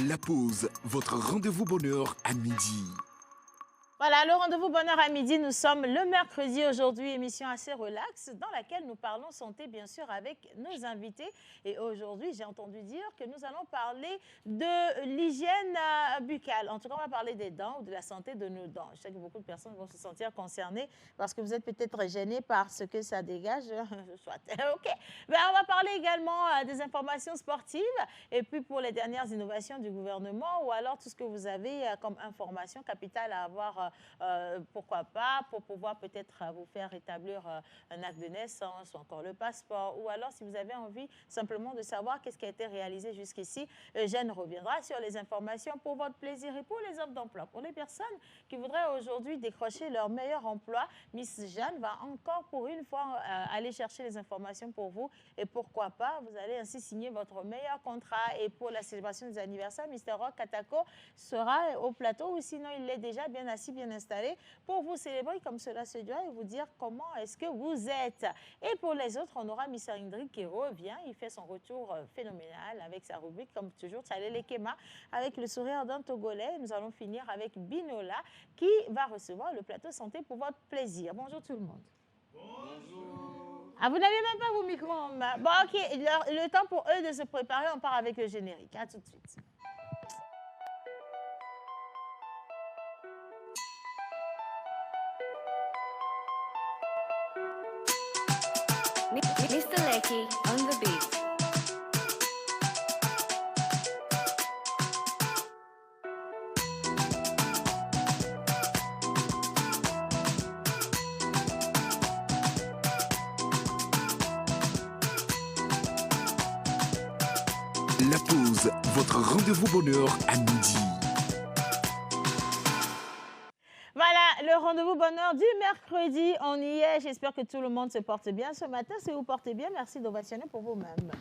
La pause, votre rendez-vous bonheur à midi. Voilà, le rendez-vous bonheur à midi, nous sommes le mercredi aujourd'hui, émission assez relax dans laquelle nous parlons santé bien sûr avec nos invités. Et aujourd'hui, j'ai entendu dire que nous allons parler de l'hygiène buccale. En tout cas, on va parler des dents ou de la santé de nos dents. Je sais que beaucoup de personnes vont se sentir concernées parce que vous êtes peut-être gênés par ce que ça dégage. Soit. OK. Ben, on va parler également des informations sportives et puis pour les dernières innovations du gouvernement ou alors tout ce que vous avez comme information capitale à avoir. Pourquoi pas, pour pouvoir peut-être vous faire établir un acte de naissance ou encore le passeport, ou alors si vous avez envie simplement de savoir qu'est-ce qui a été réalisé jusqu'ici, Eugène reviendra sur les informations pour votre plaisir et pour les offres d'emploi. Pour les personnes qui voudraient aujourd'hui décrocher leur meilleur emploi, Miss Jeanne va encore pour une fois aller chercher les informations pour vous et pourquoi pas, vous allez ainsi signer votre meilleur contrat. Et pour la célébration des anniversaires, Mr. Rock Katako sera au plateau ou sinon il est déjà bien assis, bien installé pour vous célébrer comme cela se doit et vous dire comment est-ce que vous êtes. Et pour les autres, on aura Miss Indri qui revient. Il fait son retour phénoménal avec sa rubrique, comme toujours, Tchalé Lekema, avec le sourire d'un Togolais. Nous allons finir avec Binola qui va recevoir le plateau santé pour votre plaisir. Bonjour tout le monde. Bonjour. Ah, vous n'avez même pas vos micros en main. Bon, ok, le temps pour eux de se préparer, on part avec le générique. À tout de suite. Mr. Lecky on the beat. La pause, votre rendez-vous bonheur à midi. Voilà, le rendez-vous bonheur du mercredi, on y est. J'espère que tout le monde se porte bien ce matin. Si vous portez bien, merci d'ovationner pour vous-même.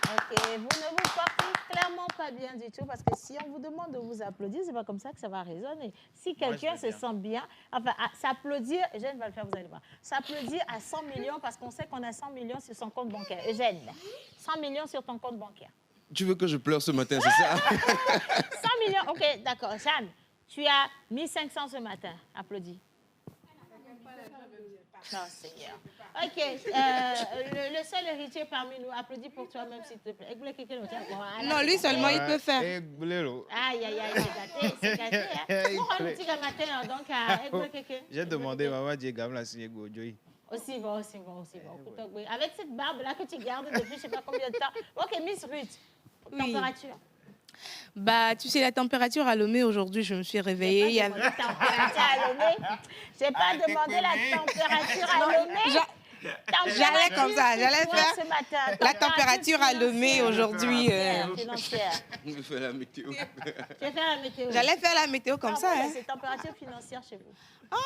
Ok, vous ne vous portez clairement pas bien du tout parce que si on vous demande de vous applaudir, c'est pas comme ça que ça va résonner. Si quelqu'un se sent bien, enfin, s'applaudir, Eugène va le faire, vous allez voir. S'applaudir à 100 millions parce qu'on sait qu'on a 100 millions sur son compte bancaire. Eugène, 100 millions sur ton compte bancaire. Tu veux que je pleure ce matin, c'est ça? 100 millions, ok, d'accord. Jeanne, tu as 1500 ce matin. Applaudis. Non, Seigneur. Ok, le seul héritier parmi nous, applaudis pour toi-même, s'il te plaît. Non, lui seulement, il peut faire. Aïe, aïe, aïe, c'est gâté, c'est gâté. Donc, j'ai demandé à maman de gagner la signer Gojoy. Aussi bon. Avec cette barbe-là que tu gardes depuis je ne sais pas combien de temps. Ok, Miss Ruth, température. Bah, tu sais, la température à Lomé, aujourd'hui, je me suis réveillée. Je n'ai pas demandé la température à Lomé. Je n'ai pas demandé la température à Lomé. J'allais comme ça, j'allais faire ce matin. la température à Lomé aujourd'hui. Financière. Je vais faire la météo. Tu vas faire la météo. J'allais faire la météo comme ça. Hein. C'est température financière chez vous. Ah,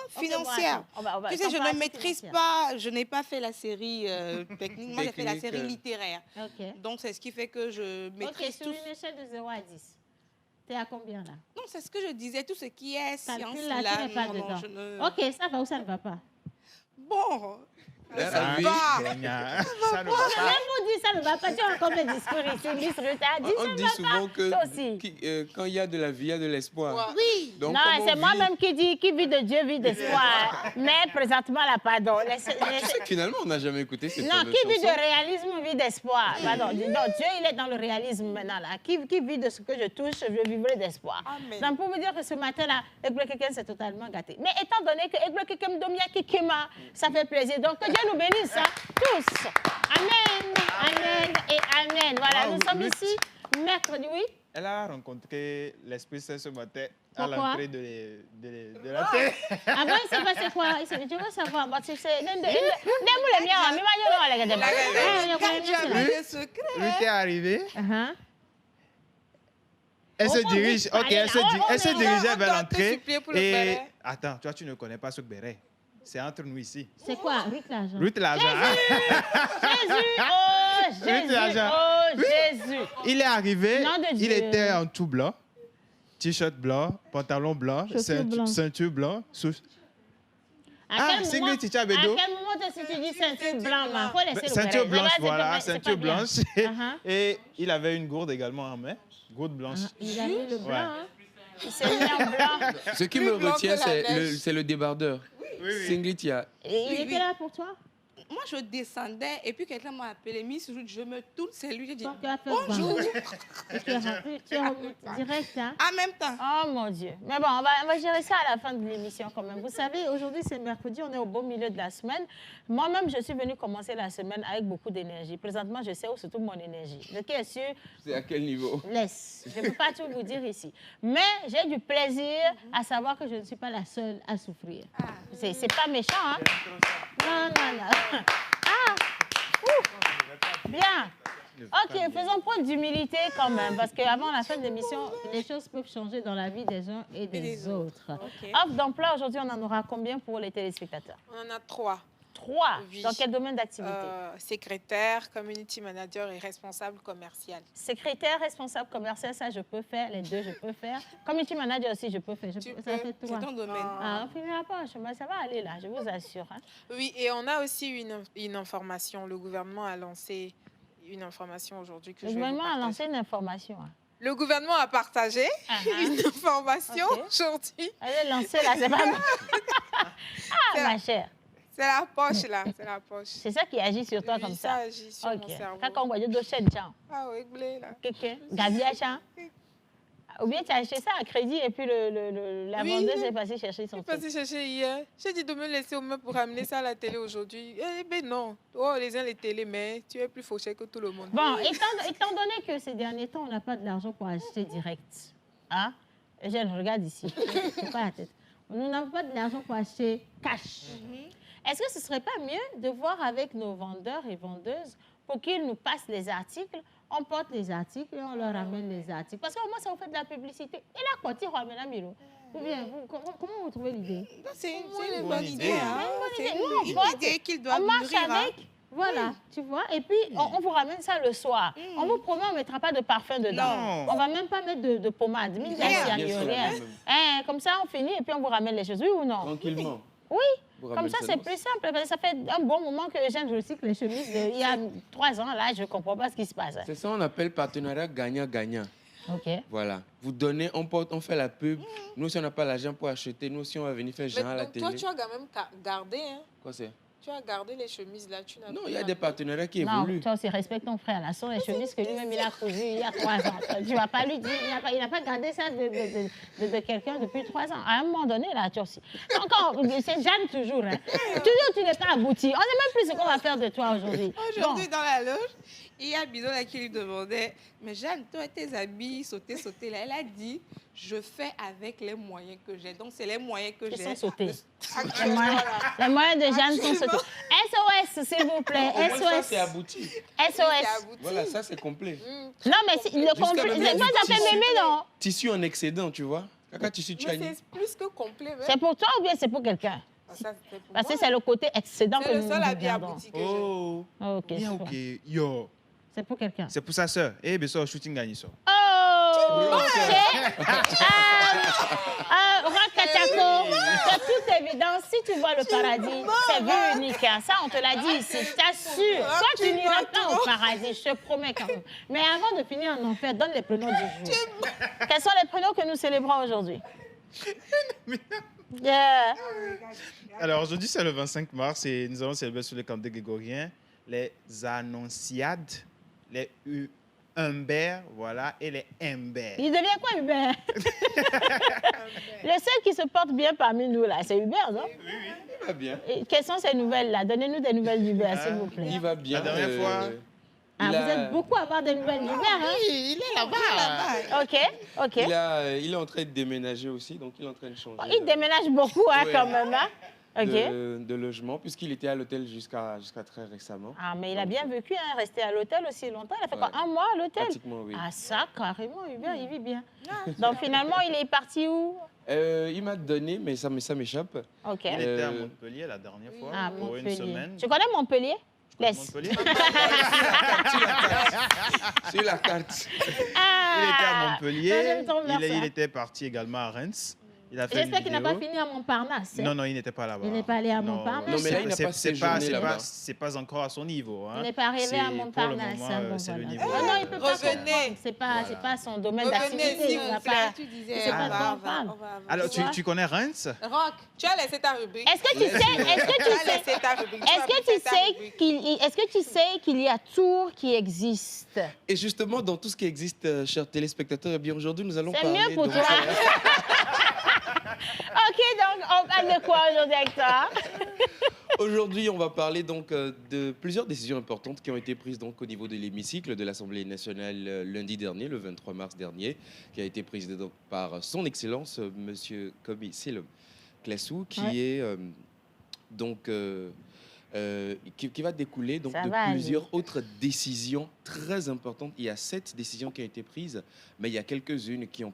financière. On va, tu sais, je ne maîtrise pas, je n'ai pas fait la série technique, moi j'ai fait la série littéraire. Okay. Donc c'est ce qui fait que je maîtrise tout. Ok, sur une échelle de 0 à 10, tu es à combien là? Non, c'est ce que je disais, tout ce qui est science là, là, pas non, dedans. je ne... Ok, ça va ou ça ne va pas? Bon, ça va. Ça ne va pas. Même vous dites ça ne va pas, tu as encore mes discours ici, Miss Ruth a dit ça On dit souvent que quand il y a de la vie, il y a de l'espoir. Oui. Donc, non, c'est moi-même qui dis qui vit de Dieu, vit d'espoir. Mais présentement, là, pardon. Finalement, on n'a jamais écouté cette Non, qui vit de réalisme, vit d'espoir. Pardon. Non, Dieu, il est dans le réalisme maintenant. Là. Qui vit de ce que je touche, je vivrai d'espoir. Donc, pour vous dire que ce matin-là, Eble Keken s'est totalement gâté. Mais étant donné que Eble Keken Domia Kikema, ça fait plaisir. Donc, que Dieu nous bénisse, hein, tous. Amen, amen et amen. Voilà, nous sommes ici mercredi, oui. Elle a rencontré l'Esprit Saint ce matin à Pourquoi? l'entrée de la terre. Ah bon, il s'est passé quoi? Je veux savoir. Quand j'avais le secret. Lui est arrivé. Elle Oh, se dirige. on Ok, dit- elle se dirigeait vers l'entrée. pour le Et béret. attends, toi, tu ne connais pas ce béret. C'est entre nous ici. C'est quoi? Ruth l'argent. Ruth l'argent. Jésus, oh Jésus. Il est arrivé, Nom de Dieu. il était en tout blanc, t-shirt blanc, pantalon blanc, Chaussures blancs. ceinture blanc. Singlet Ticha Bedo. À quel moment est-ce que tu dis ceinture blanche? Il faut laisser le Ceinture béret. blanche, Là, c'est voilà, pas- c'est ceinture pas bien. blanche. Et il avait une gourde également en main. Gourde blanche. Il avait le blanc, Ouais. hein. Il s'est mis en blanc. Ce qui me blanc retient, que la neige. c'est le débardeur. Singlet, il y a... Et il Oui, était oui. là pour toi? Moi, je descendais et puis quelqu'un m'a appelé. Miss Ruth, je me tourne, c'est lui. J'ai dit Donc, tu as fait bonjour. Et tu es rentré direct, hein? En même temps. Oh mon Dieu. Mais bon, on va gérer ça à la fin de l'émission quand même. Vous savez, aujourd'hui, c'est mercredi, on est au beau milieu de la semaine. Moi-même, je suis venue commencer la semaine avec beaucoup d'énergie. Présentement, je sais où se trouve mon énergie. De qui est sûr? C'est à quel niveau? Laisse. Je ne peux pas tout vous dire ici. Mais j'ai du plaisir à savoir que je ne suis pas la seule à souffrir. C'est pas méchant, hein? Non. Ah! Ouh. Bien. OK, faisons preuve d'humilité quand même, parce qu'avant la fin de l'émission, les choses peuvent changer dans la vie des uns et des autres. OK. Offre d'emploi, aujourd'hui, on en aura combien pour les téléspectateurs? On en a 3. 3. Oui. Dans quel domaine d'activité? Secrétaire, community manager et responsable commercial. Secrétaire, responsable commercial, ça, je peux faire. Les deux, je peux faire. Community manager aussi, je peux faire. Tu Ça peux. fait C'est 3. ton domaine. Ah, on finira pas en chemin, ça va aller là, je vous assure. Hein. Oui, et on a aussi une information. Le gouvernement a lancé une information aujourd'hui que Le je vais vous gouvernement a partager. lancé une information. Hein. Le gouvernement a partagé une information Ok. aujourd'hui. Elle est lancée là, c'est pas moi. C'est Ah, ma chère. C'est la poche, là. C'est la poche. C'est ça qui agit sur toi Oui, comme ça ça. agit sur Ok. mon cerveau. Quand on voit deux chaînes, tiens. Ah oui, blé, là. Kéké, Gavia, tiens. Ou bien tu as acheté ça à crédit et puis la Oui. vendeuse est passée chercher Je son suis truc. passée chercher hier. J'ai dit de me laisser au moins pour ramener ça à la télé aujourd'hui. Eh ben non. Oh, les uns les télés, mais tu es plus fauché que tout le monde. Bon, étant donné que ces derniers temps, on n'a pas de l'argent pour acheter direct. Hein? Eugène, regarde ici. C'est pas la tête. Nous n'avons pas de l'argent pour acheter cash. Est-ce que ce ne serait pas mieux de voir avec nos vendeurs et vendeuses pour qu'ils nous passent les articles? On porte les articles et on leur ramène les articles. Parce qu'au moins, ça vous fait de la publicité. Et là, quand ils ramènent à Milo, ou bien, comment vous trouvez l'idée? C'est une une bonne bonne idée. idée. hein. C'est une C'est bonne idée. Nous, on une porte, idée qu'ils doivent on marche nourrir. hein. avec, voilà, tu vois. Et puis, on vous ramène ça le soir. On vous promet, on ne mettra pas de parfum dedans. Non. On ne va même pas mettre de pommade. Mine de Rien. rien, Bien sûr, rien. même. Hein, comme ça, on finit et puis on vous ramène les choses. Oui ou non? Tranquillement. Oui. Vous Comme ramenez ça, c'est non? plus simple. Parce que ça fait un bon moment que je recycle les chemises. Il y a 3 ans, là, je ne comprends pas ce qui se passe. C'est ça qu'on appelle partenariat gagnant-gagnant. OK. Voilà. Vous donnez, on porte, on fait la pub. Nous, si on n'a pas l'argent pour acheter, nous aussi, on va venir faire Mais genre à la donc, télé. toi, tu as quand même gardé, hein? Quoi c'est? Tu as gardé les chemises là. Tu n'as Non, plus il y a gardé. des partenariats qui Non, évoluent. toi aussi, respecte ton frère. Là, ce sont les chemises que lui-même, il a cousues il y a 3 ans. Tu ne vas pas lui dire, il n'a pas gardé ça de quelqu'un depuis 3 ans. À un moment donné, là, tu aussi. Encore, c'est Jeanne toujours. Hein. Toujours, tu n'es pas abouti. On ne sait même plus ce qu'on va faire de toi aujourd'hui. Aujourd'hui, dans la loge, il y a Bidon là qui lui demandait, mais Jeanne, toi, tes habits sautés là. Elle a dit, je fais avec les moyens que j'ai. Donc, c'est les moyens que Ils j'ai. sont sautés. Actuellement, Les moyens de Jeanne sont sautés. SOS, s'il vous plaît. Au moins, ça, SOS. c'est abouti. C'est SOS. abouti. Voilà, ça, c'est complet. Non, mais le complet, même, il y c'est a pas du ça fait tissu. mémé, non? Tissu en excédent, tu vois. Caca tissu, tu as Mais c'est plus que complet. même. C'est pour toi ou bien c'est pour quelqu'un? Ah, ça, c'était pour Parce que moi. c'est le côté excédent que C'est le nous seul habit gardons. abouti que j'ai. Oh, Ok, bien c'est ok. pour- Yo, c'est pour quelqu'un. c'est pour sa sœur. Eh, bien sûr, shooting gagne ça. Oh! Ok. Rakatako, de toute évidence, si tu vois le paradis, c'est vue unique. Hein. Ça, on te l'a dit ici, je t'assure. Toi, tu n'iras pas au paradis, je te promets quand même. Mais avant de finir en enfer, donne les prénoms du jour. Quels sont les prénoms que nous célébrons aujourd'hui? Yeah. Alors, aujourd'hui, c'est le 25 mars et nous allons célébrer sur le camp des Grégoriens les Annonciades, les Humbert, voilà, et les Humbert. Il devient quoi, Hubert? Le seul qui se porte bien parmi nous, là, c'est Hubert, non? Il va bien. Et quelles sont ces nouvelles-là? Donnez-nous des nouvelles d'Hubert, s'il vous plaît. Il va bien. La dernière fois, Ah, il vous a- êtes beaucoup à avoir des nouvelles d'Hubert, hein? il est là-bas. OK. Il est en train de déménager aussi, donc il est en train de changer. Il déménage beaucoup, hein, Ouais. quand même, hein? OK. de logement, puisqu'il était à l'hôtel jusqu'à très récemment. Ah, mais il a bien vécu, hein, rester à l'hôtel aussi longtemps. Il a fait quoi, Ouais. 1 mois à l'hôtel? Pratiquement, oui. Ah, ça, carrément, Hubert, il vit bien. Donc, finalement, il est parti où? Il m'a donné, mais ça m'échappe. OK. Il était à Montpellier la dernière fois Ah, pour une Montpellier. semaine. Tu connais Montpellier? Laisse. Montpellier. Sur la carte. Il était à Ah, Montpellier. ça, je me tourne vers ça. Il était parti également à Reims. Il a fait une J'espère qu'il n'a pas vidéo. fini à Montparnasse. hein. Non, il n'était pas là-bas. Il n'est pas allé à Montparnasse. Non, mais là, il n'a pas séjourné là-bas. C'est pas encore à son niveau. Hein. Il n'est pas arrivé C'est- à pour le Montparnasse. moment, hein, bon, c'est le voilà. niveau. Non, il ne peut pas Revenez. comprendre. C'est pas, c'est pas son domaine Revenez, d'activité. s'il Il va vous plaît. pas... Tu disais, c'est pas de quoi on parle. Alors, Tu vois? tu connais Reims? Rock, tu as laissé ta rubrique. Est-ce que tu sais, est-ce que Tu tu as sais, laissé ta rubrique. est-ce que tu sais est-ce que tu sais qu'il y a Tours qui existe? Et justement, dans tout ce qui existe, chers téléspectateurs, eh bien aujourd'hui, nous allons C'est parler mieux pour donc, toi. Ok, donc on parle de quoi aujourd'hui avec toi? Aujourd'hui, on va parler donc de plusieurs décisions importantes qui ont été prises donc au niveau de l'hémicycle de l'Assemblée nationale lundi dernier, le 23 mars dernier, qui a été prise donc par son Excellence Monsieur Kobi Selom Klassou, qui Ouais. est qui va découler donc Ça de va aller. plusieurs autres décisions très importantes. Il y a 7 décisions qui ont été prises, mais il y a quelques-unes qui ont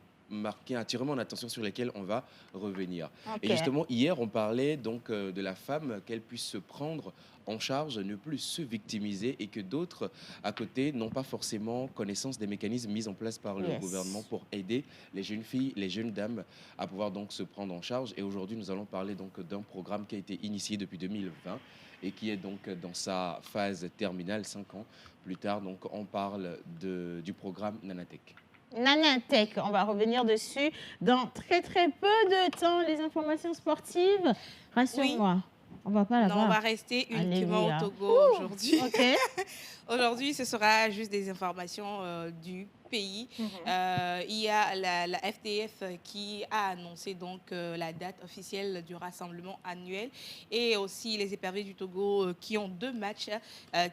attiré mon attention, sur lesquelles on va revenir. Ok. Et justement, hier, on parlait donc de la femme, qu'elle puisse se prendre en charge, ne plus se victimiser, et que d'autres à côté n'ont pas forcément connaissance des mécanismes mis en place par le Yes. gouvernement pour aider les jeunes filles, les jeunes dames à pouvoir donc se prendre en charge. Et aujourd'hui, nous allons parler donc d'un programme qui a été initié depuis 2020 et qui est donc dans sa phase terminale, 5 ans plus tard. Donc on parle du programme Nanatech. Nanatech, on va revenir dessus dans très très peu de temps. Les informations sportives, rassure-moi, on va pas Non, là-bas. on va rester uniquement Alléluia. au Togo aujourd'hui. Ok. Aujourd'hui, ce sera juste des informations du pays. Il y a la FDF qui a annoncé donc la date officielle du rassemblement annuel, et aussi les éperviers du Togo qui ont 2 matchs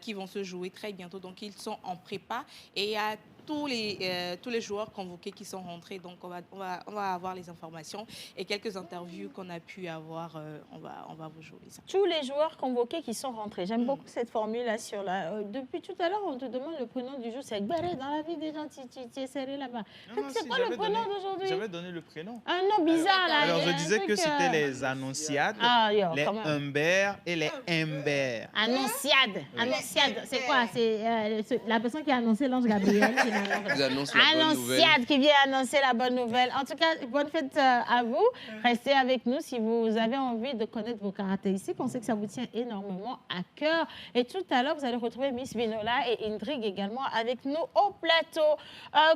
qui vont se jouer très bientôt. Donc, ils sont en prépa, et il y a tous les joueurs convoqués qui sont rentrés. Donc, on va avoir les informations et quelques interviews qu'on a pu avoir. On va vous jouer ça. Tous les joueurs convoqués qui sont rentrés. J'aime beaucoup cette formulation-là. Depuis tout à l'heure, on te demande le prénom du jour. C'est Gbaré. Dans la vie des gens, tu es serré là-bas. C'est quoi le prénom d'aujourd'hui? J'avais donné le prénom. Un nom bizarre, là. Alors, il y a je un disais truc, que c'était les Annonciades, Ah, yo, les quand même. Humbert et les Embert. Annonciade. Annonciade, c'est quoi? C'est la personne qui a annoncé l'ange Gabriel. qui Ils annoncent la bonne nouvelle. Annonciade qui vient annoncer la bonne nouvelle. En tout cas, bonne fête à vous. Restez avec nous si vous avez envie de connaître vos caractéristiques. On sait que ça vous tient énormément à cœur. Et tout à l'heure, vous allez retrouver Miss Vinola et Indrig également avec nous au plateau.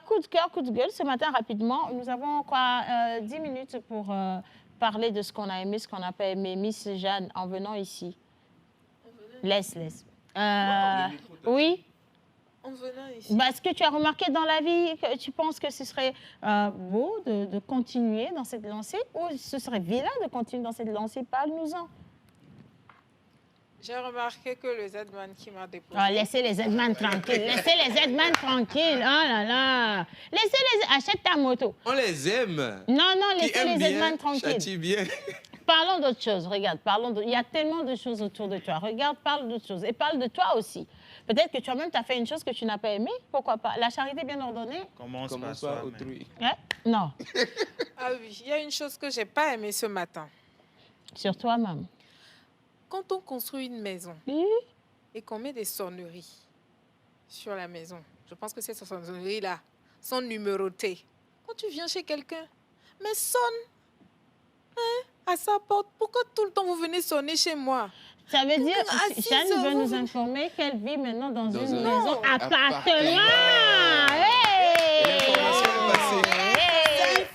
Coup de cœur, coup de gueule. Ce matin, rapidement, nous avons quoi, 10 minutes pour parler de ce qu'on a aimé, ce qu'on n'a pas aimé. Miss Jeanne, en venant ici. Laisse. Oui. En venant ici. Bah, est-ce que tu as remarqué dans la vie que tu penses que ce serait beau de continuer dans cette lancée, ou ce serait vilain de continuer dans cette lancée? Parle-nous-en. J'ai remarqué que le Z-Man qui m'a déposé. Oh, laissez les Z-Man tranquilles. Laissez les Z-Man tranquilles. Oh là là. Achète ta moto. On les aime. Non, Qui laissez aiment les bien, Z-Man tranquilles. châtient bien. Parlons d'autre chose. Regarde, il y a tellement de choses autour de toi. Regarde, parle d'autre chose. Et parle de toi aussi. Peut-être que toi-même, tu as fait une chose que tu n'as pas aimée. Pourquoi pas? La charité bien ordonnée? Commence par Commence soi. pas autrui. Hein? Non. Ah oui, il y a une chose que j'ai pas aimée ce matin. Sur toi-même. Quand on construit une maison Oui. et qu'on met des sonneries sur la maison, je pense que ces sonneries-là sont numérotées. Quand tu viens chez quelqu'un, mais sonne à sa porte. Pourquoi tout le temps vous venez sonner chez moi? Ça veut dire, à 6 Jeanne heures, veut vous nous venez- informer qu'elle vit maintenant dans Dans une un maison appartement. appartement. L'information est passée. Hey!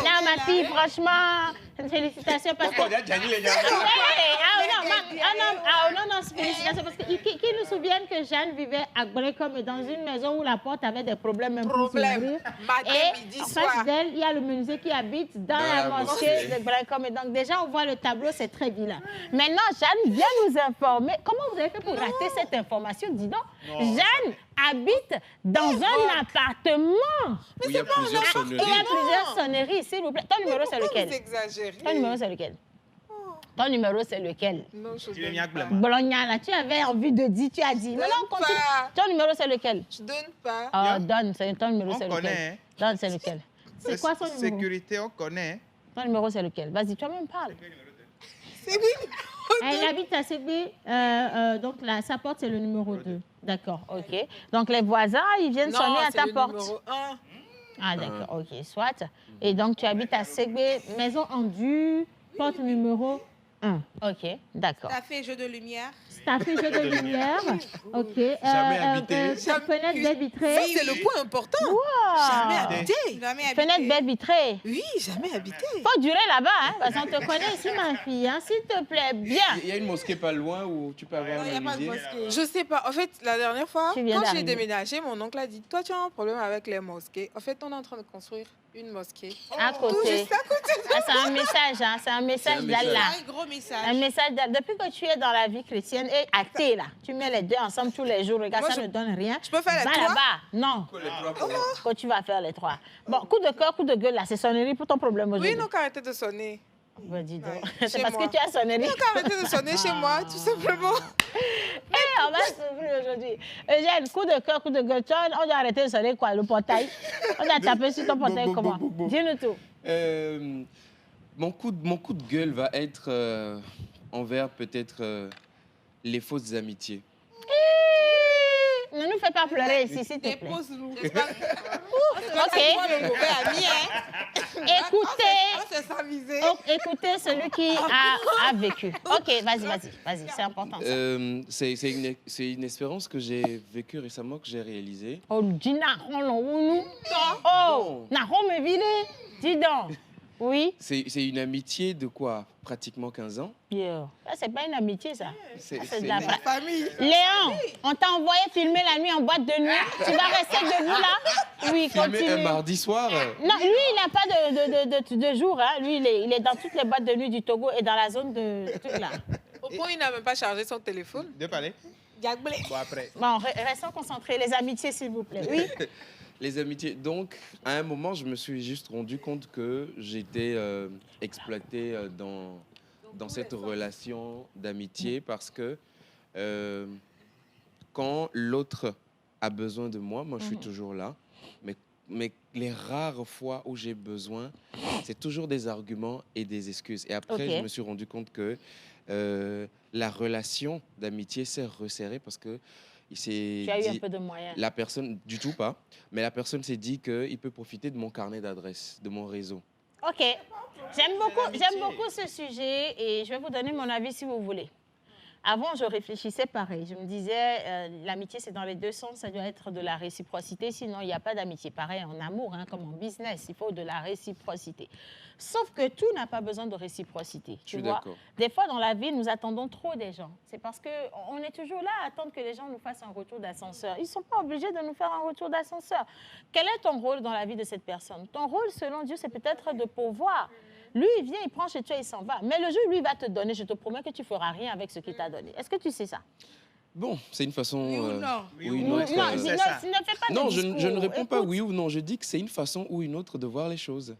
Là, ma fille, franchement, félicitations parce que... Non, félicitations parce que qui nous souviennent que Jeanne vivait à Brecom et dans une maison où la porte avait des problèmes même pour s'ouvrir. Matin, Et midi, en soir. face d'elle, il y a le menuisier qui habite dans la mosquée de Brecom. Et donc déjà, on voit le tableau, c'est très vilain. Maintenant, Jeanne vient nous informer. Comment vous avez fait pour rater cette information? Dis donc, Jeanne habite dans un appartement. Où il y a plusieurs Il y a sonneries. plusieurs sonneries, s'il vous plaît. Ton numéro, c'est Vous lequel? exagérez. Ton numéro, c'est lequel? Ton numéro, c'est lequel? Non, je Tu es donne Miak pas. Blama. Bologna, là, tu avais envie de dire, tu as dit. Maintenant, on continue. pas. Ton numéro, c'est lequel? Je donne pas. Ah, donne, ton numéro, On c'est connaît, lequel? hein. Donne, c'est lequel? C'est quoi son numéro? Sécurité, on connaît. Ton numéro, c'est lequel? Vas-y, toi-même parle. C'est lui. Elle habite à CB, donc sa porte, c'est le numéro 2. D'accord, ok. Donc les voisins, ils viennent sonner à c'est ta le porte. numéro 1. Ah, d'accord, ok, soit. Et donc, tu habites à Ségbé, maison en dur, porte numéro 1. Ok, d'accord. Ça fait jeu de lumière. T'as fait jeu de lumière. Ok. Jamais habité. Fenêtre baie vitrée. Ça, c'est le point important. Jamais habité. Jamais habité. Fenêtre baie vitrée. Oui, jamais habité. Faut durer là-bas, hein, parce qu'on te connaît ici, ma fille. Hein, s'il te plaît, bien. Il y a une mosquée pas loin où tu peux avoir Non, il n'y a un pas de musée. mosquée. Je sais pas. En fait, la dernière fois, Tu viens quand j'ai d'arriver. déménagé, mon oncle a dit, toi, tu as un problème avec les mosquées. En fait, on est en train de construire une mosquée. À Tout côté. juste à côté. Ah, c'est un message, hein, c'est un message message. d'Allah. Un gros Un message. message d'Allah. Depuis que tu es dans la vie chrétienne et athée, là, tu mets les deux ensemble tous les jours. Regarde, Moi, ça ne donne rien. je peux faire les Va trois? là-bas. Non. Quand tu vas faire les trois. Bon, coup de cœur, coup de gueule, là, c'est sonnerie pour ton problème aujourd'hui. Oui, non, qu'arrêtez de sonner. Bah, dis donc. Ouais, C'est chez parce moi. que tu as sonnerie. Non, qu'arrêtez de sonner chez moi, tout simplement. On va s'ouvrir aujourd'hui. Eugène, coup de cœur, coup de gueule. On doit arrêter de sonner quoi, le portail. On doit taper sur ton portail Bon, bon, comment bon, bon, bon. Dis-nous tout. Mon coup de gueule va être envers peut-être les fausses amitiés. Ne nous fais pas pleurer ici, s'il te plaît. Dépose-nous. Ok. Le mauvais ami, hein. Écoutez, On se sent visé. écoutez celui qui a vécu. Ok, vas-y, c'est important ça. C'est une expérience que j'ai vécue récemment, que j'ai réalisée. Oh, dis Nahon, nous. Oh, Nahon me vile. Dis donc. Oui. C'est une amitié de quoi? Pratiquement 15 ans. Bien. Ça, c'est pas une amitié, ça. C'est Ça, c'est de c'est la une- Famille. Léon, on t'a envoyé filmer la nuit en boîte de nuit. Tu vas rester debout là? Oui, Filmé continue. un mardi soir. Non, lui, il n'a pas de jour. Hein. Lui, il est dans toutes les boîtes de nuit du Togo et dans la zone de truc là. Au point, il n'a même pas chargé son téléphone. De parler. Diablé. Bon, après. Bon, restons concentrés. Les amitiés, s'il vous plaît. Oui. Les amitiés. Donc, à un moment, je me suis juste rendu compte que j'étais exploité dans cette relation d'amitié parce que quand l'autre a besoin de moi, moi, je suis toujours là. Mais les rares fois où j'ai besoin, c'est toujours des arguments et des excuses. Et après, Ok. je me suis rendu compte que la relation d'amitié s'est resserrée parce que il s'est Tu as eu un dit- peu de moyens. la personne, du tout pas, mais la personne s'est dit qu'il peut profiter de mon carnet d'adresses, de mon réseau. OK. J'aime beaucoup ce sujet et je vais vous donner mon avis si vous voulez. Avant, je réfléchissais pareil. Je me disais, l'amitié, c'est dans les deux sens, ça doit être de la réciprocité, sinon il n'y a pas d'amitié. Pareil en amour, hein, comme en business, il faut de la réciprocité. Sauf que tout n'a pas besoin de réciprocité. Je suis tu vois. d'accord. Des fois, dans la vie, nous attendons trop des gens. C'est parce qu'on est toujours là à attendre que les gens nous fassent un retour d'ascenseur. Ils ne sont pas obligés de nous faire un retour d'ascenseur. Quel est ton rôle dans la vie de cette personne? Ton rôle, selon Dieu, c'est peut-être de pouvoir. Lui, il vient, il prend chez toi, il s'en va. Mais le jour, lui, il va te donner. Je te promets que tu ne feras rien avec ce qu'il t'a donné. Est-ce que tu sais ça? Bon, c'est une façon... Oui ou non? Oui ou ou une non, autre, est-ce que Non, tu ne sais ça? fais pas Non, de je ne discours. réponds pas Écoute, oui ou non. Je dis que c'est une façon ou une autre de voir les choses.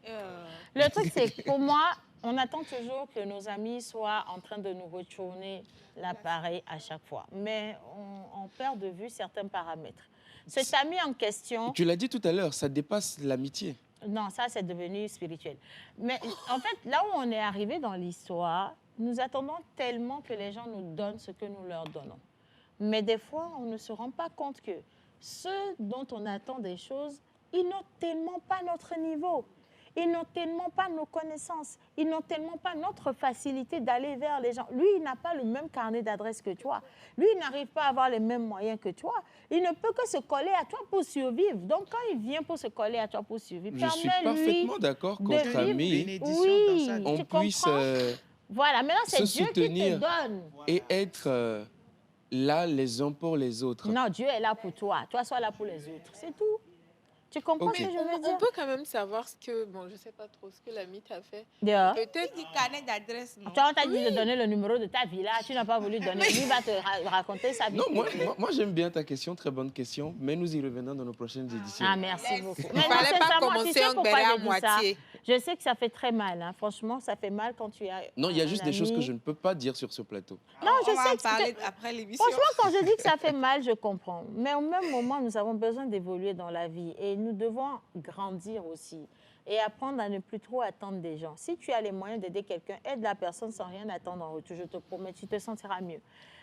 Le truc, c'est que pour moi, on attend toujours que nos amis soient en train de nous retourner l'appareil à chaque fois. Mais on perd de vue certains paramètres. Cet ami en question, Tu l'as dit tout à l'heure, ça dépasse l'amitié. non, ça, c'est devenu spirituel. Mais en fait, là où on est arrivé dans l'histoire, nous attendons tellement que les gens nous donnent ce que nous leur donnons. Mais des fois, on ne se rend pas compte que ceux dont on attend des choses, ils n'ont tellement pas notre niveau. Ils n'ont tellement pas nos connaissances. Ils n'ont tellement pas notre facilité d'aller vers les gens. Lui, il n'a pas le même carnet d'adresse que toi. Lui, il n'arrive pas à avoir les mêmes moyens que toi. Il ne peut que se coller à toi pour survivre. Donc, quand il vient pour se coller à toi pour survivre, Je suis permets-lui parfaitement d'accord de qu'entre vivre. amis, Bénédiction Oui, dans sa vie. on tu puisse comprends? Voilà, maintenant, c'est se Dieu qui te soutenir. donne. et être là les uns pour les autres. Non, Dieu est là pour toi. Toi, sois là pour les autres. C'est tout. Tu comprends Ok. ce que je veux On dire? peut quand même savoir ce que, bon, je sais pas trop ce que l'ami t'a fait. Dehors. Peut-être Du carnet d'adresse, non? Tu vois, on t'a dit de donner le numéro de ta vie là. Tu n'as pas voulu donner. Lui va te raconter sa vie. Non, moi j'aime bien ta question, très bonne question, mais nous y revenons dans nos prochaines éditions. Ah, merci beaucoup. il Mais non, fallait pas sincèrement, tu commencer sais en pourquoi béret à je dis ça? moitié. Je sais que ça fait très mal. Hein. Franchement, ça fait mal quand tu as. Non, il y a un juste des choses ami. que je ne peux pas dire sur ce plateau. Non, je On va sais en que parler après l'émission. franchement, quand je dis que ça fait mal, je comprends. Mais au même moment, nous avons besoin d'évoluer dans la vie et nous devons grandir aussi et apprendre à ne plus trop attendre des gens. Si tu as les moyens d'aider quelqu'un, aide la personne sans rien attendre en retour. Je te promets, tu te sentiras mieux.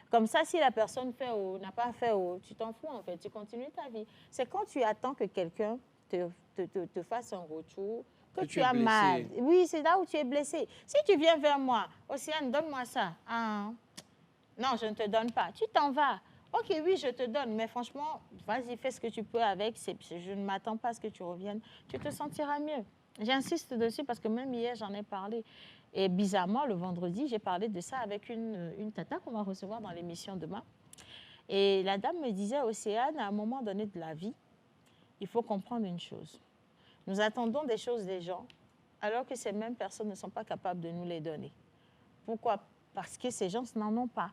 Comme ça, si la personne fait ou n'a pas fait ou tu t'en fous en fait, tu continues ta vie. C'est quand tu attends que quelqu'un te fasse un retour, que Que tu tu es as mal. blessé. Oui, c'est là où tu es blessé. Si tu viens vers moi, Océane, donne-moi ça. Ah, non, je ne te donne pas. Tu t'en vas. Ok, oui, je te donne, mais franchement, vas-y, fais ce que tu peux avec. Je ne m'attends pas à ce que tu reviennes. Tu te sentiras mieux. J'insiste dessus parce que même hier, j'en ai parlé. Et bizarrement, le vendredi, j'ai parlé de ça avec une tata qu'on va recevoir dans l'émission demain. Et la dame me disait, Océane, à un moment donné de la vie, il faut comprendre une chose. Nous attendons des choses des gens, alors que ces mêmes personnes ne sont pas capables de nous les donner. Pourquoi? Parce que ces gens n'en ont pas.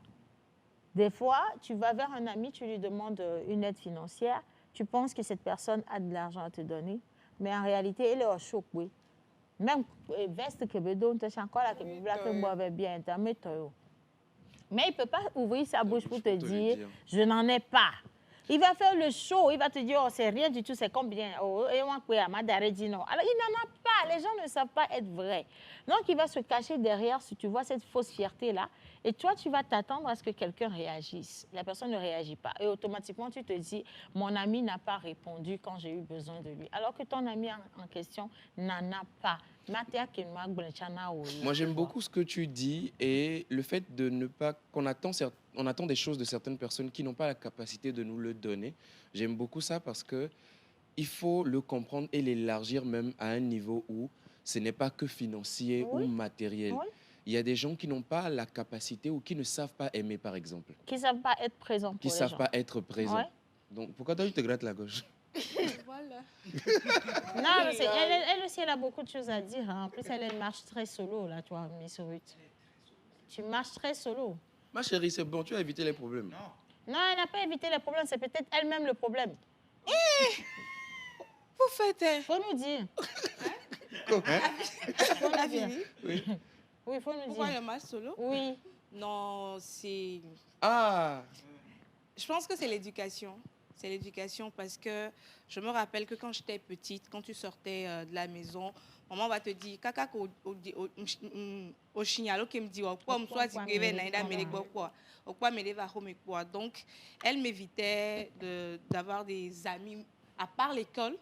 Des fois, tu vas vers un ami, tu lui demandes une aide financière, tu penses que cette personne a de l'argent à te donner, mais en réalité, elle est au choc, oui. Même veste que me donne, tu encore là que me blague moi bien, mais il ne peut pas ouvrir sa bouche pour te le dire, dire. je n'en ai pas. Il va faire le show, il va te dire, oh, c'est rien du tout, c'est combien. Oh, et on peut Madare dit non. Alors, il n'en a pas, les gens ne savent pas être vrais. Donc, il va se cacher derrière, si tu vois cette fausse fierté-là, et toi, tu vas t'attendre à ce que quelqu'un réagisse. La personne ne réagit pas. Et automatiquement, tu te dis, mon ami n'a pas répondu quand j'ai eu besoin de lui. Alors que ton ami en question n'en a pas. Moi, j'aime beaucoup ce que tu dis et le fait de ne pas qu'on attend, on attend des choses de certaines personnes qui n'ont pas la capacité de nous le donner. J'aime beaucoup ça parce que il faut le comprendre et l'élargir même à un niveau où ce n'est pas que financier Oui. ou matériel. Oui. Il y a des gens qui n'ont pas la capacité ou qui ne savent pas aimer, par exemple, Qui ne savent pas être présents pour qui ne les savent gens. pas être présents. Ouais. Donc, pourquoi toi, tu te grattes la gauche? Voilà. Non, mais elle aussi, elle a beaucoup de choses à dire. Hein. En plus, elle marche très solo, là, toi, Miss Ruth. Tu marches très solo. Ma chérie, c'est bon, tu as évité les problèmes. Non, elle n'a pas évité les problèmes, c'est peut-être elle-même le problème. Vous faites... Il faut nous dire. Hein? Faut nous dire. Oui. Oui, il faut nous Pourquoi dire. le match solo? Oui. Non, c'est... Ah, Je pense que c'est l'éducation. C'est l'éducation parce que je me rappelle que quand j'étais petite, quand tu sortais de la maison, maman va te dire caca au chignalo qui me dit quoi me soit quoi. Donc elle m'évitait d'avoir des amis à part l'école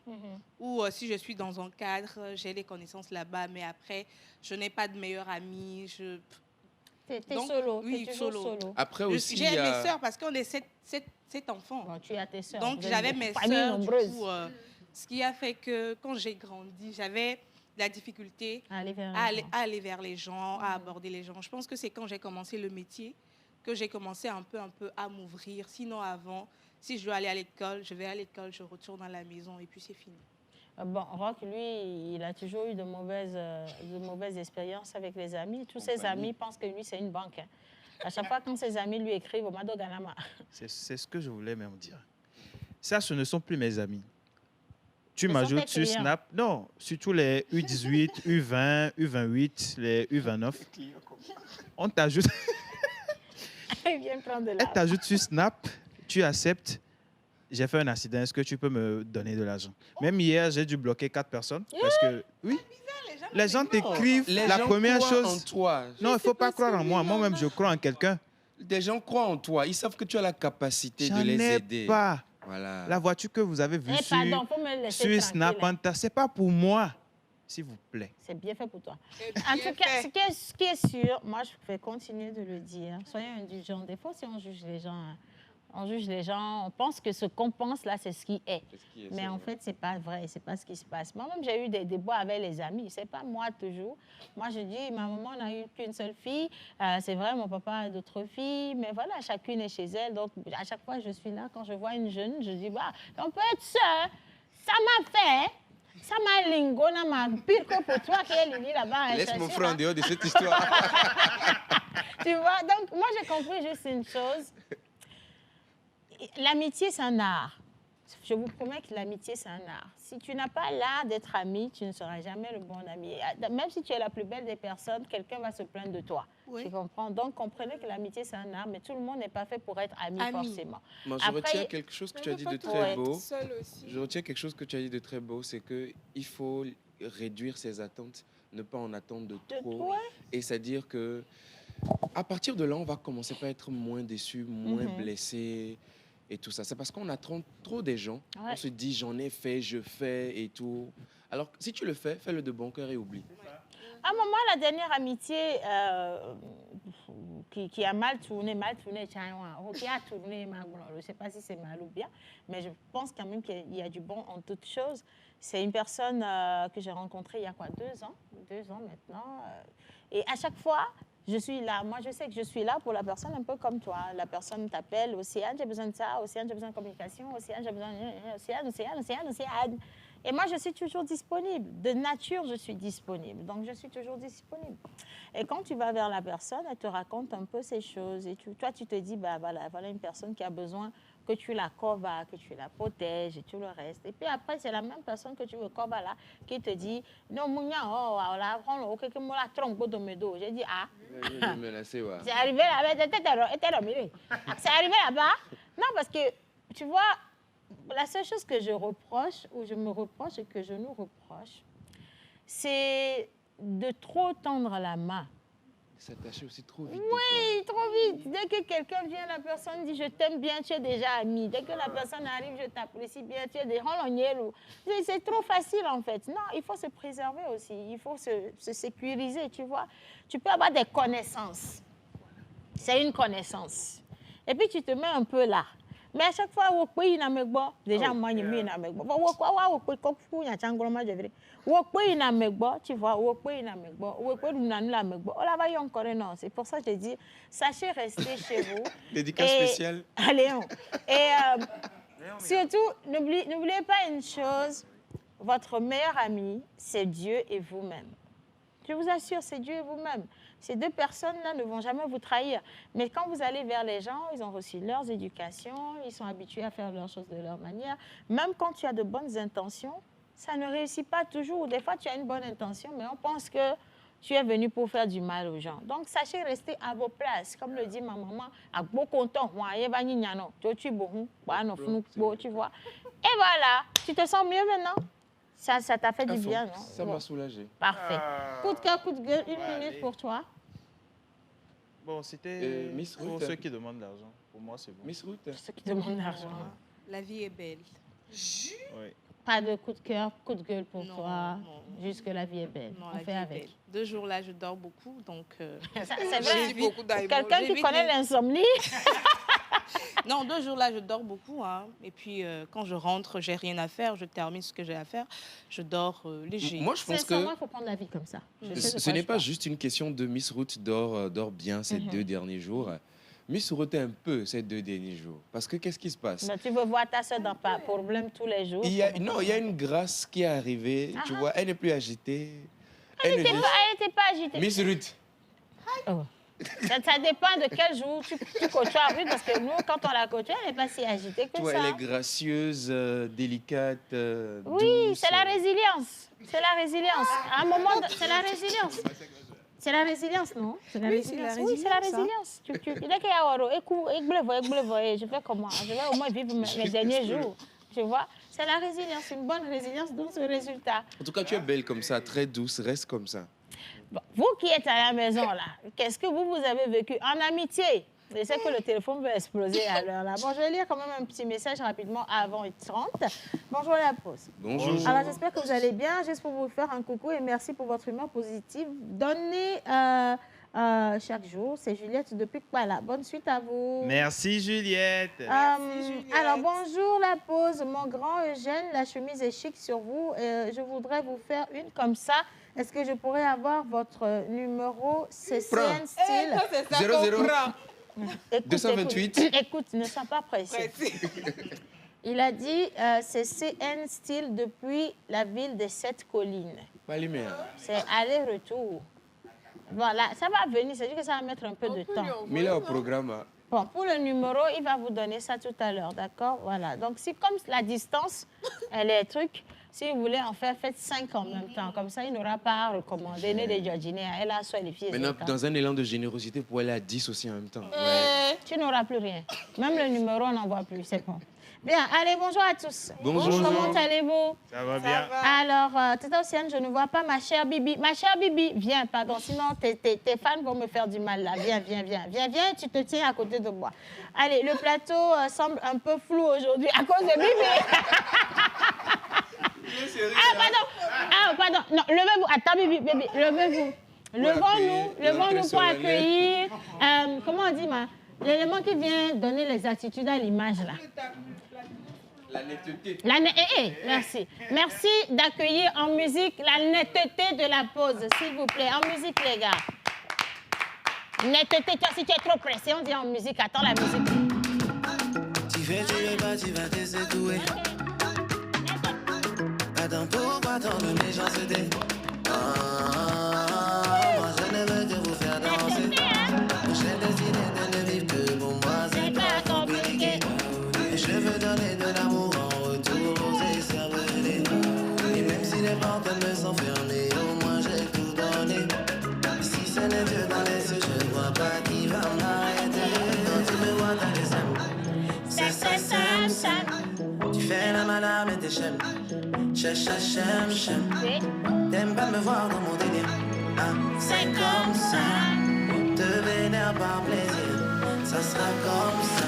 ou si je suis dans un cadre, j'ai des connaissances là-bas, mais après je n'ai pas de meilleurs amis. T'es Donc, solo, oui, t'es toujours solo. solo. après aussi, J'ai il y a- mes sœurs parce qu'on est sept enfants. Bon, tu as tes sœurs. Donc vous êtes j'avais une mes famille sœurs, du nombreuse. coup, ce qui a fait que quand j'ai grandi, j'avais la difficulté Allez vers à les gens. aller vers les gens, à aborder les gens. Je pense que c'est quand j'ai commencé le métier que j'ai commencé un peu à m'ouvrir. Sinon avant, si je dois aller à l'école, je vais à l'école, je retourne à la maison et puis c'est fini. Bon, Rock, lui, il a toujours eu de mauvaises expériences avec les amis. Tous ses Compagnie. amis pensent que lui, c'est une banque. Hein. À chaque fois, quand ses amis lui écrivent, Mado Ganama. C'est ce que je voulais même dire. Ça, ce ne sont plus mes amis. Tu Ce sont m'ajoutes tes sur clients. Snap. Non, surtout les U18, U20, U28, les U29. On t'ajoute, Il vient prendre de elle l'argent. t'ajoute sur Snap, tu acceptes. J'ai fait un accident, est-ce que tu peux me donner de l'argent? Même hier, j'ai dû bloquer 4 personnes. Parce que, oui, les gens t'écrivent les la gens première croient chose. en toi. Non, il ne faut pas croire en moi. Moi-même, je crois en quelqu'un. Des gens croient en toi. Ils savent que tu as la capacité de J'en les ai aider. pas. Voilà. La voiture que vous avez vue Eh, pardon, faut me laisser sur Snap, tranquille. c'est pas pour moi, s'il vous plaît. C'est bien fait pour toi. En tout cas, ce qui est sûr, moi, je vais continuer de le dire. Soyez indulgents. Des fois, si on juge les gens, hein, on pense que ce qu'on pense là, c'est ce qui est. C'est ce qui est, Mais c'est en vrai. fait, c'est pas vrai, c'est pas ce qui se passe. Moi-même, j'ai eu des débats avec les amis. C'est pas moi toujours. Moi, je dis, ma maman n'a eu qu'une seule fille. C'est vrai, mon papa a d'autres filles. Mais voilà, chacune est chez elle. Donc, à chaque fois, je suis là. Quand je vois une jeune, je dis, bah, on peut être sœur. Ça m'a fait. Ça m'a lingo, ça m'a pire que pour toi qui est Lili là-bas. Laisse mon chercher, frère en là. dehors de cette histoire. Tu vois, donc moi j'ai compris juste une chose. L'amitié, c'est un art. Je vous promets que l'amitié, c'est un art. Si tu n'as pas l'art d'être ami, tu ne seras jamais le bon ami. Même si tu es la plus belle des personnes, quelqu'un va se plaindre de toi. Oui. Tu comprends? Donc comprenez que l'amitié, c'est un art, mais tout le monde n'est pas fait pour être ami, Ami. forcément. Moi, je Après, retiens quelque chose que tu as dit de Ouais. très beau. Seul aussi. Je retiens quelque chose que tu as dit de très beau, c'est qu'il faut réduire ses attentes, ne pas en attendre de De trop. toi, Et c'est-à-dire que à partir de là, on va commencer par être moins déçu, moins blessé. et tout ça. C'est parce qu'on attend trop des gens. Ouais. On se dit, j'en ai fait, je fais et tout. Alors, si tu le fais, fais-le de bon cœur et oublie. À un moment, la dernière amitié qui a mal tourné, qui a tourné, je ne sais pas si c'est mal ou bien, mais je pense quand même qu'il y a du bon en toutes choses. C'est une personne que j'ai rencontrée il y a 2 ans 2 ans maintenant. Et à chaque fois, je suis là. Moi, je sais que je suis là pour la personne un peu comme toi. La personne t'appelle, Océane, j'ai besoin de ça, Océane, j'ai besoin de communication, Océane, j'ai besoin de... Océane. Et moi, je suis toujours disponible. De nature, je suis disponible. Donc, je suis toujours disponible. Et quand tu vas vers la personne, elle te raconte un peu ces choses. Et toi, tu te dis, bah, voilà une personne qui a besoin que tu la covas, que tu la protèges et tout le reste. Et puis après, c'est la même personne que tu veux covas là qui te dit, non, j'ai dit, ah. C'est arrivé là-bas. C'est arrivé là-bas. Non, parce que, tu vois, la seule chose que je reproche, ou je me reproche et que je nous reproche, c'est de trop tendre la main. S'attacher aussi trop vite. Oui, trop vite. Dès que quelqu'un vient, la personne dit je t'aime bien, tu es déjà ami. Dès que la personne arrive, je t'apprécie bien, tu es déjà c'est trop facile en fait. Non, il faut se préserver aussi. Il faut se sécuriser, tu vois. Tu peux avoir des connaissances. C'est une connaissance. Et puis tu te mets un peu là. Mais à chaque fois, déjà, moi, je suis tu vois, c'est pour ça que je dis, sachez rester chez vous. Dédicace spéciale. Allez, et surtout, n'oubliez pas une chose, votre meilleur ami, c'est Dieu et vous-même. Je vous assure, c'est Dieu et vous-même. Ces deux personnes-là ne vont jamais vous trahir. Mais quand vous allez vers les gens, ils ont reçu leurs éducations, ils sont habitués à faire leurs choses de leur manière. Même quand tu as de bonnes intentions, ça ne réussit pas toujours. Des fois, tu as une bonne intention, mais on pense que tu es venu pour faire du mal aux gens. Donc, sachez rester à vos places. Comme le dit ma maman, à beau content, tu vois. Et voilà, tu te sens mieux maintenant? Ça t'a fait du bien, non? Ça m'a soulagé. Parfait. Coup de cœur, coup de gueule, une minute pour toi. Bon, c'était Miss pour Ruth. ceux qui demandent de l'argent. Pour moi, c'est bon. Miss Ruth. Ceux qui demandent l'argent. La vie est belle. Oui. Pas de coup de cœur, coup de gueule pour Non, toi. non. Juste que la vie est belle. Non, On la fait vie est avec. belle. 2 jours là, je dors beaucoup, donc... C'est J'ai vrai. vu beaucoup d'aïe. Quelqu'un qui J'évite connaît les- l'insomnie. Non, 2 jours là, je dors beaucoup. Hein. Et puis, quand je rentre, j'ai rien à faire, je termine ce que j'ai à faire, je dors léger. Moi, je pense Sincèrement, que il faut prendre la vie comme ça. Je sais de ce quoi n'est je pas parle. juste une question de Miss Ruth dort bien ces 2 derniers jours. Miss Ruth un peu ces 2 derniers jours. Parce que qu'est-ce qui se passe? Mais tu veux voir ta soeur dans pas problème tous les jours. Il y a une grâce qui est arrivée. Tu vois, elle n'est plus agitée. Elle n'était pas agitée. Miss Ruth. Oh. Ça dépend de quel jour tu côtoies. Oui, parce que nous, quand on la côtoie, elle n'est pas si agitée que Tu vois, ça. elle est gracieuse, délicate, Oui, douce. c'est la résilience. C'est la résilience. À un moment, c'est la résilience. C'est la résilience, non? C'est la Oui, résilience. c'est la Oui, c'est la résilience, résilience. Dès qu'il y a Oro, je fais comment? Je vais au moins vivre mes derniers jours. Tu vois? C'est la résilience, une bonne résilience dans ce résultat. En tout cas, tu es belle comme ça, très douce, reste comme ça. Bon, vous qui êtes à la maison, là, qu'est-ce que vous avez vécu en amitié? Je sais que le téléphone va exploser à l'heure là. Bon, je vais lire quand même un petit message rapidement avant 30. Bonjour la pause. Bonjour. Alors, j'espère que vous allez bien. Juste pour vous faire un coucou et merci pour votre humeur positive. Donnez chaque jour. C'est Juliette depuis Kpala. Bonne suite à vous. Merci, Juliette. Juliette. Alors, bonjour la pause. Mon grand Eugène, la chemise est chic sur vous. Je voudrais vous faire une comme ça. Est-ce que je pourrais avoir votre numéro CCN style? C'est ça 00. qu'on prend. Écoute, 228. Écoute, ne sois pas pressé. Il a dit c'est CN style depuis la ville des 7 collines. Pas les meilleurs. C'est aller-retour. Voilà, ça va venir, c'est juste que ça va mettre un peu de temps. Mais là, au programme, hein. Bon, pour le numéro, il va vous donner ça tout à l'heure, d'accord? Voilà. Donc, si comme la distance, elle est truc, si vous voulez en faire, faites 5 en même temps. Comme ça, il n'aura pas à recommander des jardiniers. Elle a soit les filles. Maintenant, dans un élan de générosité, pour aller à 10 aussi en même temps. Tu n'auras plus rien. Même le numéro, on n'en voit plus, c'est bon. Bien, allez, bonjour à tous. Bonjour. Comment allez-vous? Ça va bien. Alors, Tata Océane, je ne vois pas ma chère Bibi. Ma chère Bibi, viens, pardon, sinon tes fans vont me faire du mal là. Viens, tu te tiens à côté de moi. Allez, le plateau semble un peu flou aujourd'hui à cause de Bibi. Pardon. Non, levez-vous. Attends, Bibi, levez-vous. Levons-nous pour accueillir, comment on dit, l'élément qui vient donner les attitudes à l'image là. La netteté. Merci. Merci d'accueillir en musique la netteté de la pause, s'il vous plaît. En musique, les gars. Netteté, toi, si tu es trop pressé, on dit en musique. Attends la musique. Tu veux pas, tu vas te secouer. Attends, pourquoi tant de méchanceté? Moi, je ne veux que vous faire danser. J'ai décidé de ne vivre que pour moi, c'est pas compliqué. Je veux donner de l'amour en retour, oser cerveler. Et même si les portes me sont fermées, au moins j'ai tout donné. Si ce n'est Dieu dans les yeux, je ne vois pas qui va m'arrêter. Quand tu me vois dans les âmes, c'est. Tu fais la malade mais t'es chème. Chem. T'aimes pas me voir dans mon délire. Ah, c'est comme ça. Te vénère par plaisir, ça sera comme ça.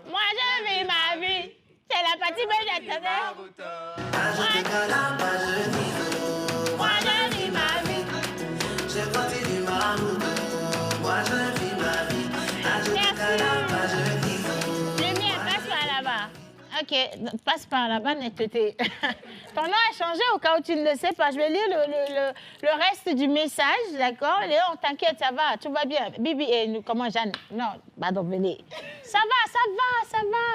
Moi, je vis ma vie. C'est la partie belle de ta vie. Ah, je te calabre, je dis Moi, je vis ma vie. je continue ma route. Moi, je vis ma vie. Ah, je te calabre, je dis Lumière, passe par là-bas. Ok, passe par là-bas, netteté. Ton nom a changé au cas où tu ne le sais pas. Je vais lire le reste du message, d'accord? Léon, t'inquiète, ça va, tout va bien. Bibi, et nous, comment Jeanne? Non, pardon, venez. Ça va.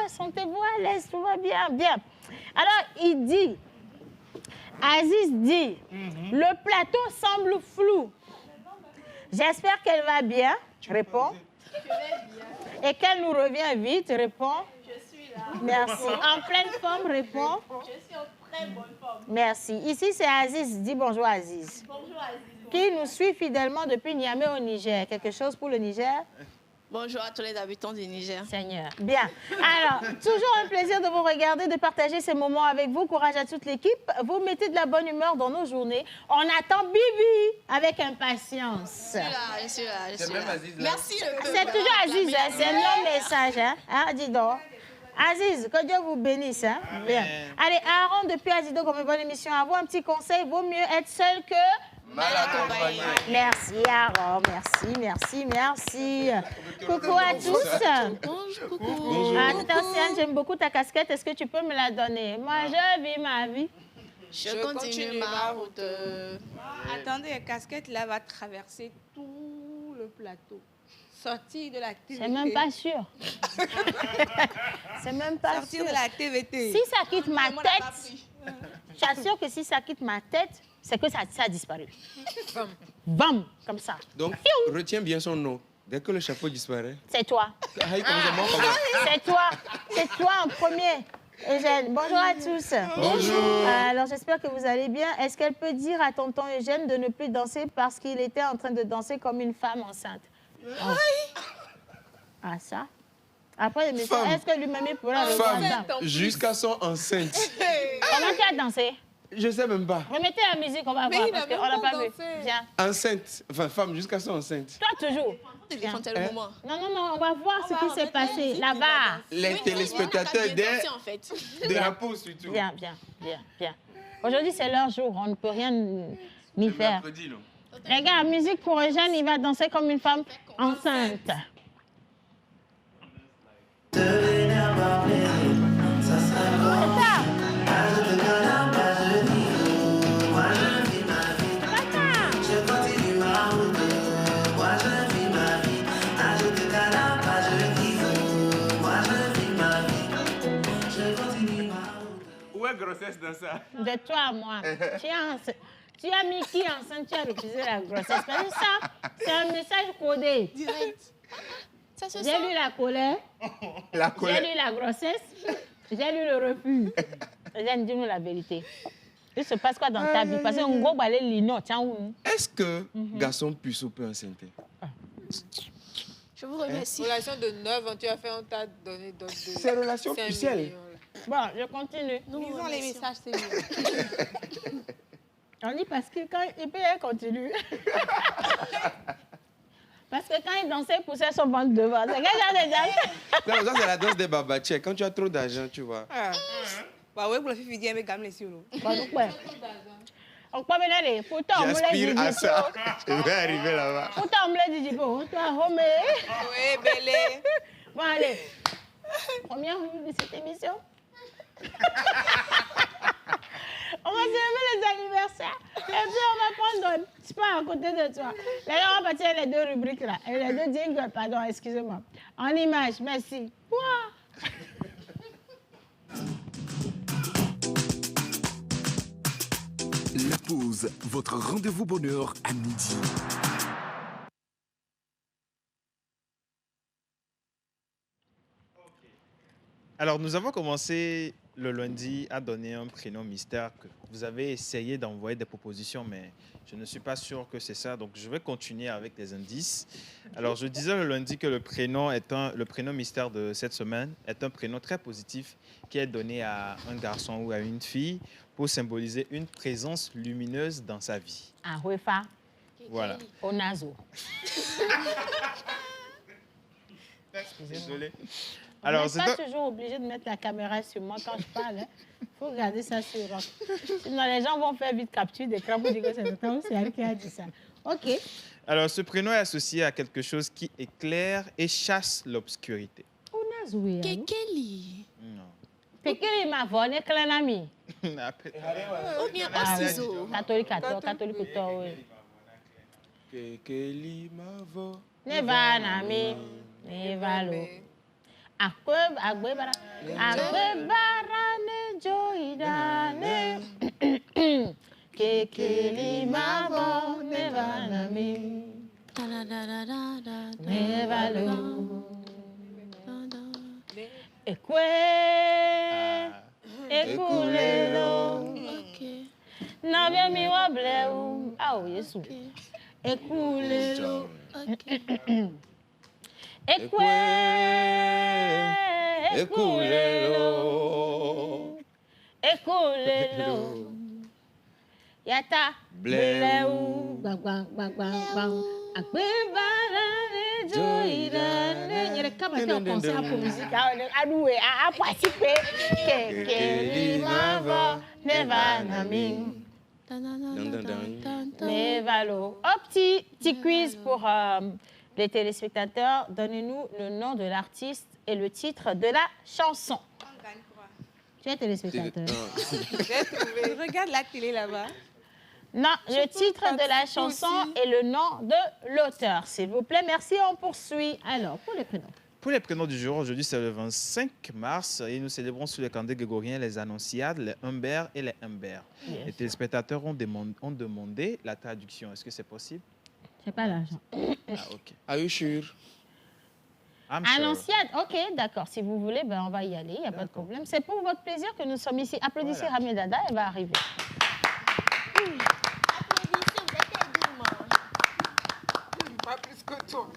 Sentez-vous à l'aise, tout va bien. Alors, il dit, Aziz dit, le plateau semble flou. J'espère qu'elle va bien, réponds. Et qu'elle nous revient vite, réponds. Merci. En pleine forme, réponds. Je suis en très bonne forme. Merci. Ici, c'est Aziz. Dis bonjour, Aziz. Bonjour Aziz. Qui nous suit fidèlement depuis Niamey au Niger. Quelque chose pour le Niger? Bonjour à tous les habitants du Niger. Seigneur. Bien. Alors, toujours un plaisir de vous regarder, de partager ces moments avec vous. Courage à toute l'équipe. Vous mettez de la bonne humeur dans nos journées. On attend Bibi avec impatience. Je suis là. C'est même Aziz là. Merci le peuple. C'est toujours Aziz, hein. C'est un long message. Hein, dis donc. Aziz, que Dieu vous bénisse. Hein? Bien. Allez, Aaron, depuis Azido, comme une bonne émission à vous, un petit conseil, vaut mieux être seul que... Mal accompagné. Merci, Aaron. Merci. Coucou à tous. Bonjour, coucou. Bonjour. Ah, Tata Océane, j'aime beaucoup ta casquette. Est-ce que tu peux me la donner? Moi, je vis ma vie. Je continue ma route. Attendez, la casquette là va traverser tout le plateau. Sortir de la TVT. C'est même pas sûr. C'est même pas Sortir sûr. de la TVT. Si ça quitte ma Moi, on n'a pas tête, pris. je t'assure que si ça quitte ma tête, c'est que ça a disparu. Bam, comme ça. Donc, retiens bien son nom. Dès que le chapeau disparaît. C'est toi. C'est toi en premier. Eugène, bonjour à tous. Bonjour. Alors, j'espère que vous allez bien. Est-ce qu'elle peut dire à tonton Eugène de ne plus danser parce qu'il était en train de danser comme une femme enceinte? Oh. Ah, ça? Après, le monsieur, Femme. est-ce que lui-même il pourra revoir ça? Femme, jusqu'à son enceinte. Comment tu as dansé? Je sais même pas. Remettez la musique, on va Mais voir, il parce a qu'on même n'a pas pas vu. dansé. Viens. Enceinte. Enfin, femme jusqu'à son enceinte. Toi, toujours. Téléphone, c'est le moment. Non, on va voir ce qui s'est passé là-bas. Les téléspectateurs En fait. de la pause surtout. Bien. Aujourd'hui, c'est leur jour, on ne peut rien ni C'est faire. mercredi, là. Regarde, musique pour Eugène, il va danser comme une femme enceinte. te vénère par plaisir, ça sera comme ça. Ah, je te calabre, je dis moi je vis ma vie. Je continue ma route, moi je vis ma vie. Ah, je te calabre, je dis moi je vis ma vie. Je continue ma route. Où est grossesse dans ça? De toi à moi. Tu as mis qui enceinte, tu as refusé la grossesse. Parce que ça, c'est un message codé. Direct. Ça se J'ai sent. lu la colère, La j'ai colère. lu la grossesse, j'ai lu le refus. Eugène, dis-nous la vérité. Il se passe quoi dans ta vie? Parce qu'on go balai lino, tiens où? Est-ce que garçon puceau peut enceinte? Je vous remercie. Relation de 9 ans, tu as fait, on t'a donné d'autres. C'est relation 5 officielle. millions, là. Bon, je continue. Nous vous Lisons les remercions. messages, c'est mieux. On dit parce que quand il peut continuer. Parce que quand il dansait, il poussait son ventre devant. C'est quel genre de danse? Non, ça, c'est la danse des babachés. Quand tu as trop d'argent, tu vois. Ah. Bah ouais, pour la fille, elle me gamme les cieux. Bon, donc, ouais. On peut venir, pourtant, on me l'a dit. J'aspire à ça. Je vais arriver là-bas. Pourtant, on me l'a dit, bon, toi, Romé. Oui, belle. Bon, allez. Première minute de cette émission. On va célébrer les anniversaires. Et puis, on va prendre un petit pas à côté de toi. Là, on va partir les deux rubriques là. Et les deux jingles, pardon, excusez-moi. En image, merci. Ouah. La pause, votre rendez-vous bonheur à midi. Alors, nous avons commencé le lundi à donner un prénom mystère. Que vous avez essayé d'envoyer des propositions, mais je ne suis pas sûr que c'est ça. Donc, je vais continuer avec les indices. Alors, je disais le lundi que le prénom mystère de cette semaine est un prénom très positif qui est donné à un garçon ou à une fille pour symboliser une présence lumineuse dans sa vie. Ah, Wefa, Voilà. Onazo. Désolé. Alors, Alors, on c'est n'est un- pas toujours obligé de mettre la caméra sur moi quand je parle. Il faut garder ça sur moi. Sinon, les gens vont faire vite capture d'écran pour dire que c'est toi ou c'est elle qui a dit ça. OK. Alors, ce prénom est associé à quelque chose qui éclaire et chasse l'obscurité. Onazo, oui. Kekeli. Non. Tekele ma voix, n'est que l'ami. Ou bien Ah, oui. Osizo. Catholique, catholique, oui. Kekeli mavo. Ne va nami, ne va lo. Akwe bara ne joida ne. Kekele ma voix, ne va nami, ne va lo. Ekwe, ekulelo. Nabia mi wable ou. Ah oui, Yesu. Ekulelo. Ekwe, ekulelo. Ekulelo. Yata, bleu. Bang, bang, bang, bang, bang. Akwe barane joirane. Nyere kama te concert pour musique. Adoué, a participer. Kekeli mavo, ne va nami. Mais Valo. Oh, petit quiz pour les téléspectateurs. Donnez-nous le nom de l'artiste et le titre de la chanson. Tu es téléspectateur. Regarde la télé là-bas. Non, le titre de la chanson et le nom de l'auteur. S'il vous plaît, merci, on poursuit. Alors, pour les prénoms. Pour les prénoms du jour, aujourd'hui c'est le 25 mars et nous célébrons sous les calendrier grégorien les Annonciades, les Humbert et les Humbert. Yes. Les téléspectateurs ont demandé la traduction. Est-ce que c'est possible? J'ai pas l'argent. Ah, ok. Are you sure? I'm sure. Annonciade, ok, d'accord. Si vous voulez, ben, on va y aller, il n'y a pas de problème. C'est pour votre plaisir que nous sommes ici. Applaudissez Voilà. Rami Dada, elle va arriver. Pas plus que toi.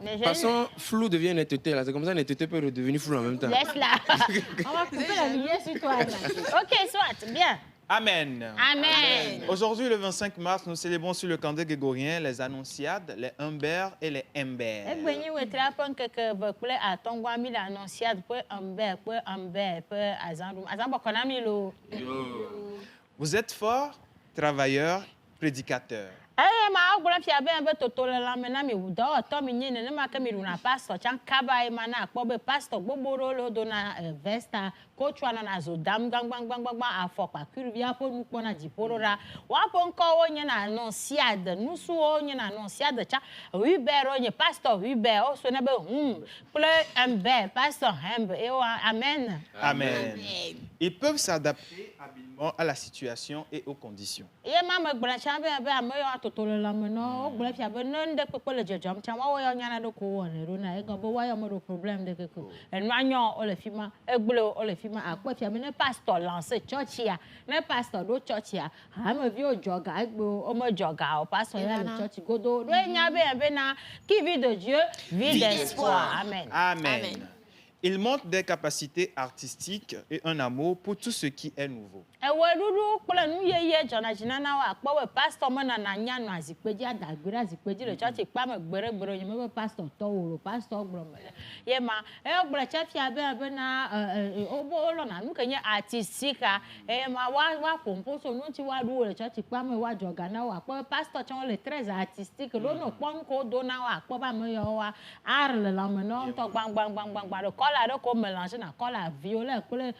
Mais De toute façon, flou devient netteté. Là. C'est comme ça, netteté peut redevenir flou en même temps. laisse-la. On va couper la lumière sur toi. là. Ok, soit, bien. Amen. Amen. Aujourd'hui, le 25 mars, nous célébrons sur le calendrier grégorien les Annonciades, les Humbert et les Humbert. Egbenyi wetra pon keke bekple atongwa mi la annonciade pe amber pe azandu azan bokona mi lo. Vous êtes forts, travailleurs, prédicateurs. Eh ma agbola fia be be toto le la mena mi do to mi nyine ne ma ke mi runa pastor chan kaba e mana akpo be pastor gboboro lo do na vesta ko chwana na zo dam gang bang bang bang afokpa kurubia po nu pona diporora wa po nko wo nye na annonciade nu su wo nye na annonciade cha Hubert o nye pastor Hubert o so na be ple Humbert pastor Humbert e o amen. Amen. Ils peuvent s'adapter habilement à la situation et aux conditions. Ye ma me gbra cha be ame yo atotolo la me no, o gbra fia be no nde pepe le jojom cha wa yo nyana do ko won ro na e gan bo wa yo mo do problem de keko. En ma nyo o le fi ma, e gblo o le fi ma akpo fia me ne pastor lance church ya. Ne pastor do church ya. Ha me vi o joga egbo o mo joga o pastor ya le church godo. Do nya be na qui vit de Dieu, vit d'espoir. Amen. Amen. Il montre des capacités artistiques et un amour pour tout ce qui est nouveau. Ewe dudu kple nu yeye dzɔna dzi nana wo akpɔ be pastor me nana nya nɔ azikpedzi adagbere azikpedzi le church kpa me gbere nye me be pastor tɔwo lo pastor gblɔ me le ye ma egblɔ tse fia be na wo lɔna nu ke nye artistique eye ma wa compose nu ŋuti wa ɖu le church kpa me wa dzɔ ga na wo akpɔ be pastor tsɛ wo le très artistique ɖo no kpɔ nu ko do na wo akpɔ be ame yawo wa art le lãme na wo ŋutɔ gbangbangba ɖe kɔla ɖe ko mélange na kɔla violet kple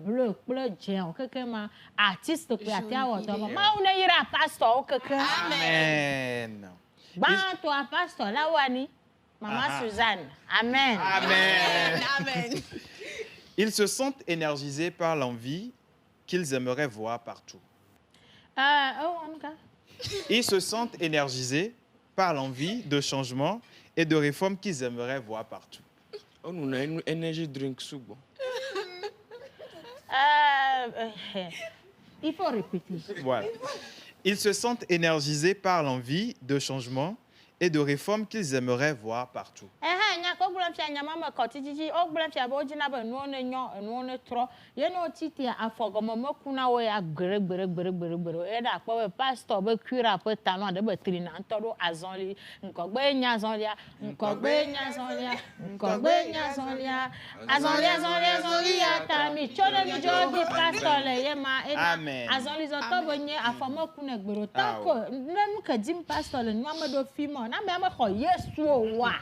bleu kple dzɛ keke ma artiste que até o doma ma une ira pastor que Amen. Ban toi pastor la wani maman Suzanne. Amen. Amen. Ils se sentent énergisés par l'envie qu'ils aimeraient voir partout. Ils se sentent énergisés par l'envie de changement et de réforme qu'ils aimeraient voir partout. On a une energy drink soubo. Il faut répéter. Voilà. Ils se sentent énergisés par l'envie de changement et de réformes qu'ils aimeraient voir partout. Nya ko bula fia nya mama ko tititi o bula fia bo jina ba no ne nyo no ne tro ye no titi afogomo makuna wo ya gbere e da po be pastor be kura po talon de be trina nto do azonli nkogbe nya zonlia azonli ata mi chole mi jogi pastor le ye ma e da azonli zo to bo nye afomo kuna gbero tako nenu ka dim pastor le no amedo fimo na me amekho Yesu o wa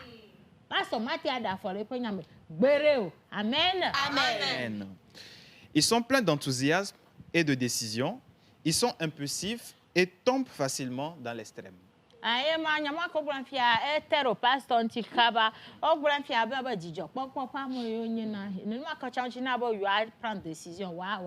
Pastor Matia da fole pe nyame gbere. Amen. Amen. Ils sont pleins d'enthousiasme et de décision. Ils sont impulsifs et tombent facilement dans l'extrême. Aye ma nyama ko blanfia etero pastor ntikaba o blanfia ba dijo popo pa mo yo nyina ne ma ka chanchi na ba you prend décision wa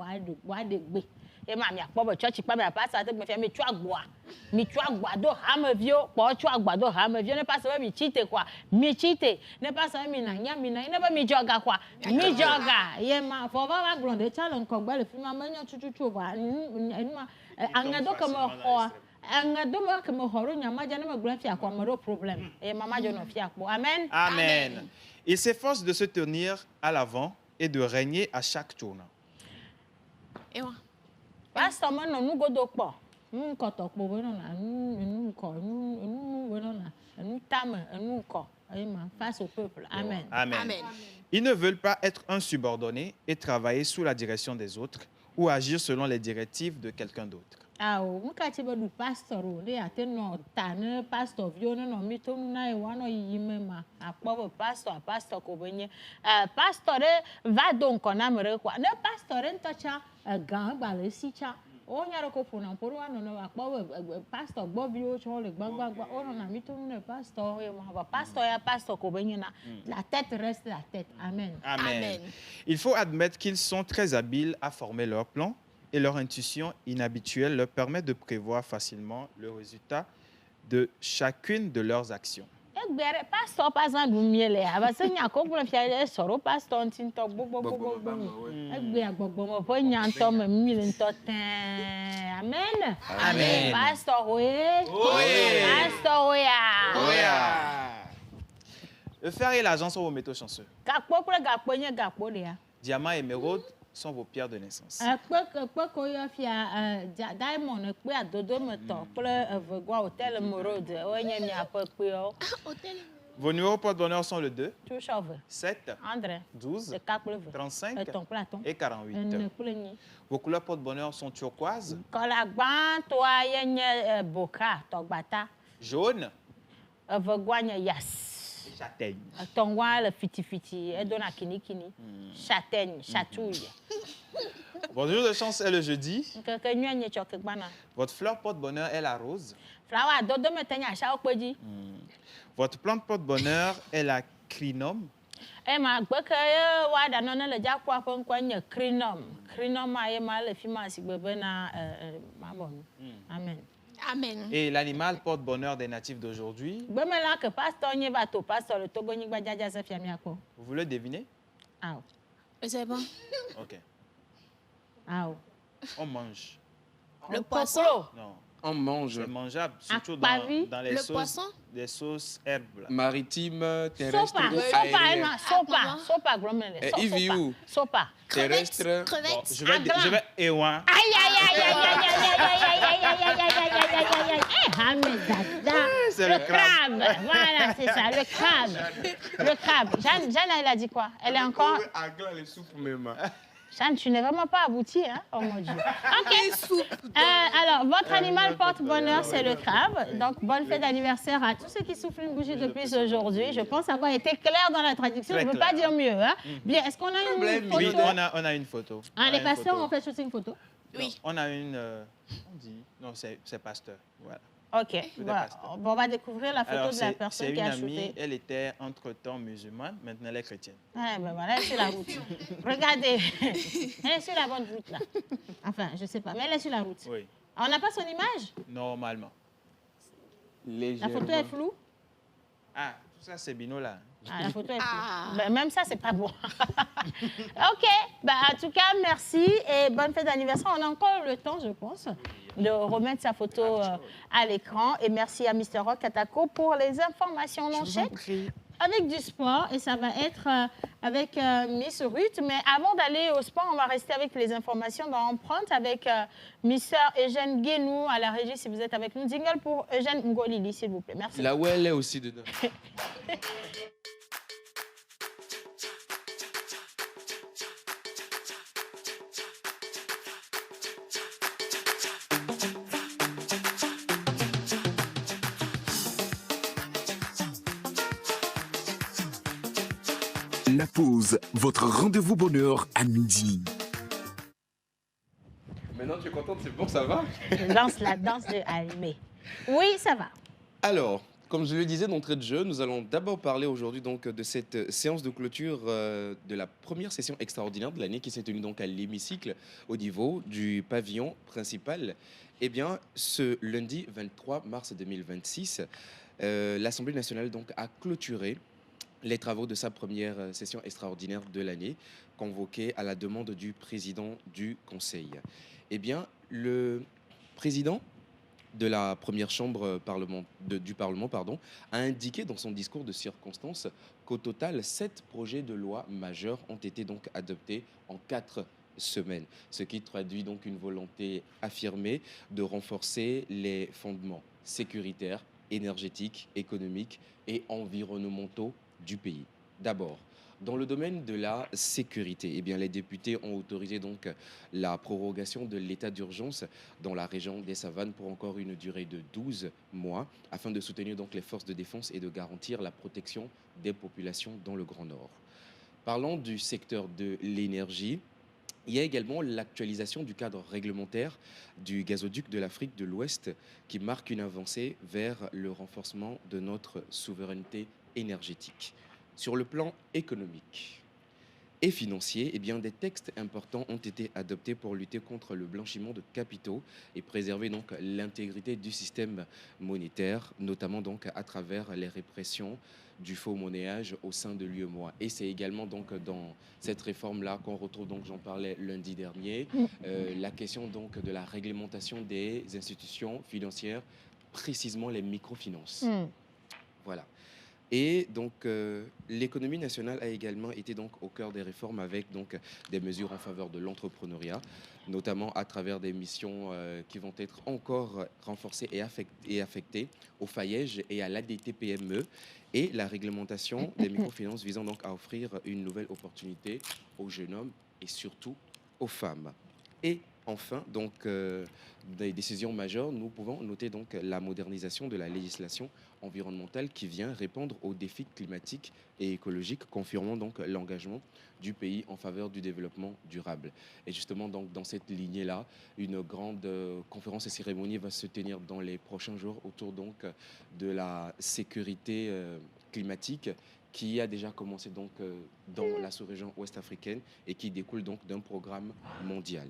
de gbe e ma mi akpo be church pa me pastor te me fia mi tu agbado ha me vio po tu agbado ha me vio ne pastor mi chite kwa mi chite ne pastor mi na nya mi na ne ba mi joga kwa mi joga ye ma fo ba glonde challenge ko gba le fi ma nya chuchu ba ma angado ko mo ho angado ko mo horo nya ma ja ne ma glonfia kwa mo problème e mama jo no fia kwa amen. Amen. Ils s'efforcent de se tenir à l'avant et de régner à chaque tournant. Pastor man no nu godo po nu ko to po we no na nu ko nu we no na nu tam nu ko ayma face au peuple. Amen. Amen. Ils ne veulent pas être un subordonné et travailler sous la direction des autres ou agir selon les directives de quelqu'un d'autre. Ah o muka ti be du pastor o le ate no ta ne pastor vio no mi to nu na e wa no yi mema apo pastor ko benye pastor va donc on amere kwa ne pastor ento cha gan gba le si cha o nya ro ko funa poru wa no apo pastor gbo vio cho le gbagba o no na mi to nu ne pastor e mo ba pastor ko benye na la tête reste la tête. Amen. Amen. Il faut admettre qu'ils sont très habiles à former leurs plans. Et leur intuition inhabituelle leur permet de prévoir facilement le résultat de chacune de leurs actions. Pasteur pas en doumiele abase nya ko bula fia soro pasteur ntinto gbogbo egbe agbogbo mo po nya nto me mi le nto ten. Amen. Amen. Pasteur oye pasteur oya Le fer et l'argent sont vos métaux chanceux. gakpo kple gakpo nye gakpo dia Diamant et émeraude sont vos pierres de naissance. kpe ko yo fia diamond kpe adodo me to kple evegwa hotel morode o nye mi ape kpe o Vos numéros porte-bonheur sont le 2, tu chauve 7, André 12, le kakple 35 ton platon et 48. ne kple nyi Vos couleurs porte-bonheur sont turquoise, kola gban to ye nye boka to gbata jaune evegwa nye yas et châtaigne. Tongwa le fiti et dona kini châtaigne chatouille Votre jour de chance est le jeudi. que nyanye choke gbana Votre fleur porte-bonheur est la rose. flower dodo metenya sha okpeji Votre plante porte-bonheur est la crinum. ma gbe ke ye wa da no ne le jakua ƒe ŋkɔe nye Krinom. Krinom a ye ma le fi ma si gbegbe na mabɔnu. Amen. Amen. Et l'animal porte-bonheur des natifs d'aujourd'hui. Gbemela ke pasteur nye va to pasteur le Togo nyigba jaja se fia miako. Vous voulez deviner? Ah. C'est bon. Ok. Ah. On mange. Le poisson. Non. On mange. C'est mangeable, surtout Paris. dans les Le sauces, poisson. des sauces herbes. Là. Maritime, terrestre, Sopa, sopa, aérien. Emma, sopa, sopa, gromele. Eh, Ivi où? Sopa. Terrestre. Bon, Crevettes. je vais Ewan. Aïe, aïe, aïe, aïe, aïe, aïe, aïe, aïe, aïe, aïe, aïe, aïe, aïe, aïe, aïe, aïe. Eh, Hamedada. C'est le crabe. Voilà, c'est ça, le crabe. Le crabe. Jeanne, elle a dit quoi? Elle est encore... Agla les soupes même. Jeanne, tu n'es vraiment pas aboutie, hein? Oh mon Dieu. OK. Alors, votre animal porte-bonheur, c'est le crabe. Donc, bonne fête d'anniversaire à tous ceux qui soufflent une bougie de plus aujourd'hui. Je pense avoir été clair dans la traduction. Très Je ne veux pas clair. dire mieux. Hein? Bien, est-ce qu'on a une photo? Oui, on a une photo. Ah, On les a une pasteurs, photo. on fait aussi une photo? Oui. On a une... on dit... Non, c'est pasteur. Voilà. OK. Bon, on va découvrir la photo Alors, de la c'est personne une qui a amie, shooté. elle était entre-temps musulmane, maintenant elle est chrétienne. Ah, ben voilà, elle est sur la route. Regardez. Elle est sur la bonne route, là. Enfin, je ne sais pas, mais elle est sur la route. Oui, On n'a pas son image? normalement. La photo est floue? Ah, tout ça, c'est Bino là. Ah, la photo est floue. Ah. Ben, même ça, c'est pas bon. OK. Ben, en tout cas, merci et bonne fête d'anniversaire. On a encore le temps, je pense, de remettre sa photo à l'écran. Et merci à Mr. Rock Katako pour les informations. On enchaîne avec du sport et ça va être avec Miss Ruth. Mais avant d'aller au sport, on va rester avec les informations dans Empreinte avec Mr. Eugène Guénou à la régie, si vous êtes avec nous. Jingle pour Eugène Ngolili, s'il vous plaît. Merci. Là où elle est aussi dedans. La pause, votre rendez-vous bonheur à midi. Maintenant, tu es contente, c'est bon, ça va? Je danse la danse de Almé. Oui, ça va. Alors, comme je le disais d'entrée de jeu, nous allons d'abord parler aujourd'hui donc de cette séance de clôture de la première session extraordinaire de l'année qui s'est tenue donc à l'hémicycle au niveau du pavillon principal. Eh bien, ce lundi 23 mars 2026, l'Assemblée nationale donc a clôturé les travaux de sa première session extraordinaire de l'année, convoquée à la demande du président du Conseil. Eh bien, le président de la première chambre du Parlement a indiqué dans son discours de circonstance qu'au total, 7 projets de loi majeurs ont été donc adoptés en 4 semaines, ce qui traduit donc une volonté affirmée de renforcer les fondements sécuritaires, énergétiques, économiques et environnementaux du pays. D'abord, dans le domaine de la sécurité, eh bien, les députés ont autorisé donc la prorogation de l'état d'urgence dans la région des Savanes pour encore une durée de 12 mois afin de soutenir donc les forces de défense et de garantir la protection des populations dans le Grand Nord. Parlant du secteur de l'énergie, il y a également l'actualisation du cadre réglementaire du gazoduc de l'Afrique de l'Ouest qui marque une avancée vers le renforcement de notre souveraineté énergétique. Sur le plan économique et financier, eh bien, des textes importants ont été adoptés pour lutter contre le blanchiment de capitaux et préserver donc l'intégrité du système monétaire, notamment donc à travers les répressions du faux monnayage au sein de l'UEMOA. Et c'est également donc dans cette réforme-là qu'on retrouve, donc j'en parlais lundi dernier, la question donc de la réglementation des institutions financières, précisément les microfinances. Voilà. Et donc, l'économie nationale a également été donc au cœur des réformes avec donc des mesures en faveur de l'entrepreneuriat, notamment à travers des missions qui vont être encore renforcées et affectées au FAIEG et à l'ADT-PME et la réglementation des microfinances visant donc à offrir une nouvelle opportunité aux jeunes hommes et surtout aux femmes. Et enfin, donc, des décisions majeures, nous pouvons noter donc la modernisation de la législation environnementale qui vient répondre aux défis climatiques et écologiques, confirmant donc l'engagement du pays en faveur du développement durable. Et justement, donc, dans cette lignée-là, une grande conférence et cérémonie va se tenir dans les prochains jours autour donc de la sécurité climatique qui a déjà commencé donc dans la sous-région ouest-africaine et qui découle donc d'un programme mondial.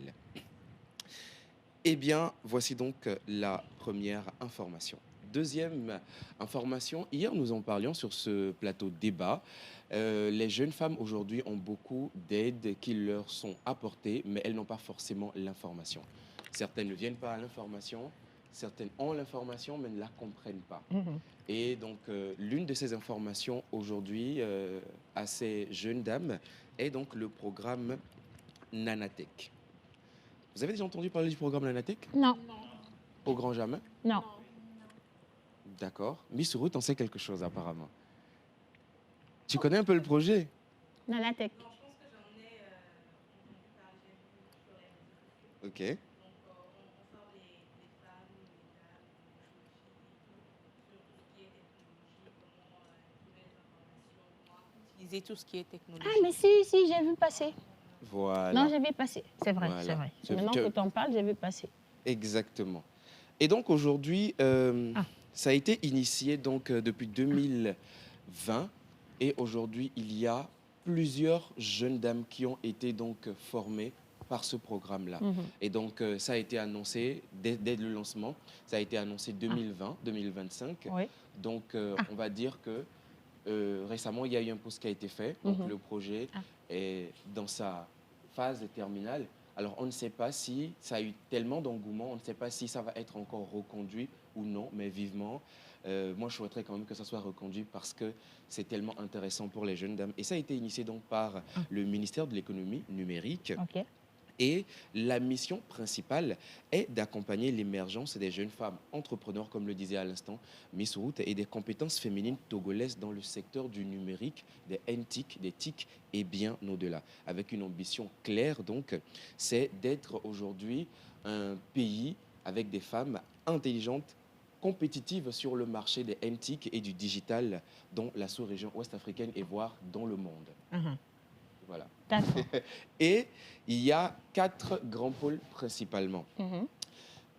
Eh bien, voici donc la première information. Deuxième information, hier nous en parlions sur ce plateau débat. Les jeunes femmes aujourd'hui ont beaucoup d'aides qui leur sont apportées, mais elles n'ont pas forcément l'information. Certaines ne viennent pas à l'information, certaines ont l'information mais ne la comprennent pas. Et donc l'une de ces informations aujourd'hui à ces jeunes dames est donc le programme Nanatech. Vous avez déjà entendu parler du programme Nanatech? Non. Au grand jamais? Non. D'accord. Miss Ruth en sait quelque chose apparemment. Tu connais un peu le projet? Nanatech. Ok. Utiliser tout ce qui est technologie. Ah, mais si, j'ai vu passer. Voilà. Non, j'ai vu passer. C'est vrai, Voilà. c'est vrai. Je- Maintenant je- que tu en parles, j'ai vu passer. Exactement. Et donc aujourd'hui, ça a été initié donc depuis 2020 et aujourd'hui il y a plusieurs jeunes dames qui ont été donc formées par ce programme-là. Et donc ça a été annoncé dès le lancement, ça a été annoncé 2020-2025. Oui. Donc on va dire que récemment il y a eu un post qui a été fait, donc le projet est dans sa phase terminale. Alors, on ne sait pas si ça a eu tellement d'engouement, on ne sait pas si ça va être encore reconduit ou non, mais vivement. Moi, je souhaiterais quand même que ça soit reconduit parce que c'est tellement intéressant pour les jeunes dames. Et ça a été initié donc par le ministère de l'économie numérique. OK. Et la mission principale est d'accompagner l'émergence des jeunes femmes entrepreneurs, comme le disait à l'instant Miss Ruth, et des compétences féminines togolaises dans le secteur du numérique, des NTIC, des TIC et bien au-delà. Avec une ambition claire, donc, c'est d'être aujourd'hui un pays avec des femmes intelligentes, compétitives sur le marché des NTIC et du digital dans la sous-région ouest-africaine et voire dans le monde. Voilà. D'accord. Et il y a 4 grands pôles principalement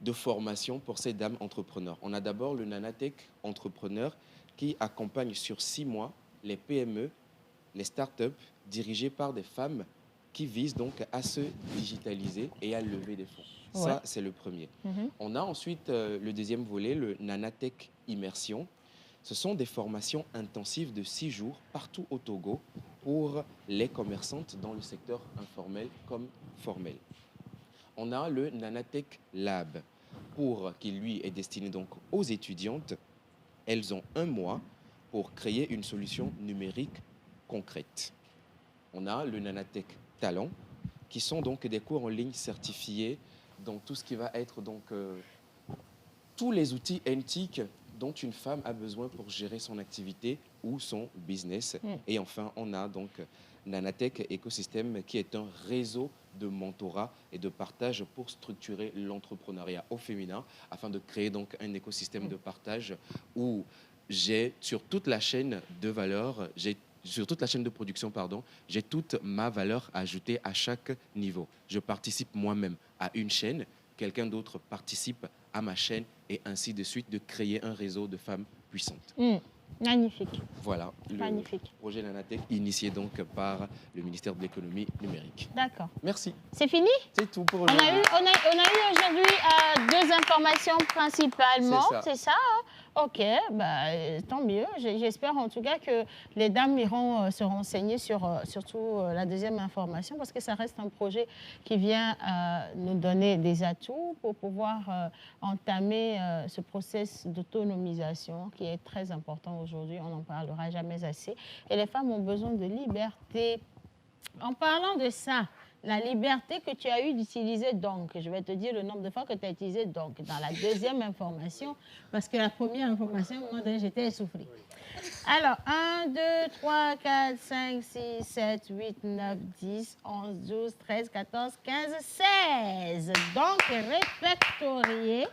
de formation pour ces dames entrepreneurs. On a d'abord le Nanatech Entrepreneur qui accompagne sur 6 mois les PME, les startups dirigées par des femmes qui visent donc à se digitaliser et à lever des fonds. Ouais. Ça, c'est le premier. On a ensuite le deuxième volet, le Nanatech Immersion. Ce sont des formations intensives de 6 jours partout au Togo pour les commerçantes dans le secteur informel comme formel. On a le Nanatech Lab qui lui est destiné donc aux étudiantes. Elles ont 1 mois pour créer une solution numérique concrète. On a le Nanatech Talent qui sont donc des cours en ligne certifiés dans tout ce qui va être donc tous les outils NTIC dont une femme a besoin pour gérer son activité ou son business. Et enfin, on a donc Nanatech Écosystème qui est un réseau de mentorat et de partage pour structurer l'entrepreneuriat au féminin afin de créer donc un écosystème de partage où j'ai sur toute la chaîne de valeur, sur toute la chaîne de production, j'ai toute ma valeur ajoutée à chaque niveau. Je participe moi-même à une chaîne, quelqu'un d'autre participe à ma chaîne et ainsi de suite, de créer un réseau de femmes puissantes. Magnifique. Voilà le Magnifique. projet Nanatech initié donc par le ministère de l'économie numérique. D'accord. Merci. C'est fini? C'est tout pour On aujourd'hui. a eu aujourd'hui 2 informations principalement, C'est ça. c'est ça hein? Ok, bah, tant mieux. J'espère en tout cas que les dames iront se renseigner sur surtout la deuxième information parce que ça reste un projet qui vient nous donner des atouts pour pouvoir entamer ce process d'autonomisation qui est très important aujourd'hui. On n'en parlera jamais assez. Et les femmes ont besoin de liberté. En parlant de ça, la liberté que tu as eu d'utiliser donc, je vais te dire le nombre de fois que tu as utilisé donc dans la deuxième information, parce que la première information, moi, j'étais essoufflée. Alors, 1, 2, 3, 4, 5, 6, 7, 8, 9, 10, 11, 12, 13, 14, 15, 16. Donc, répertorié.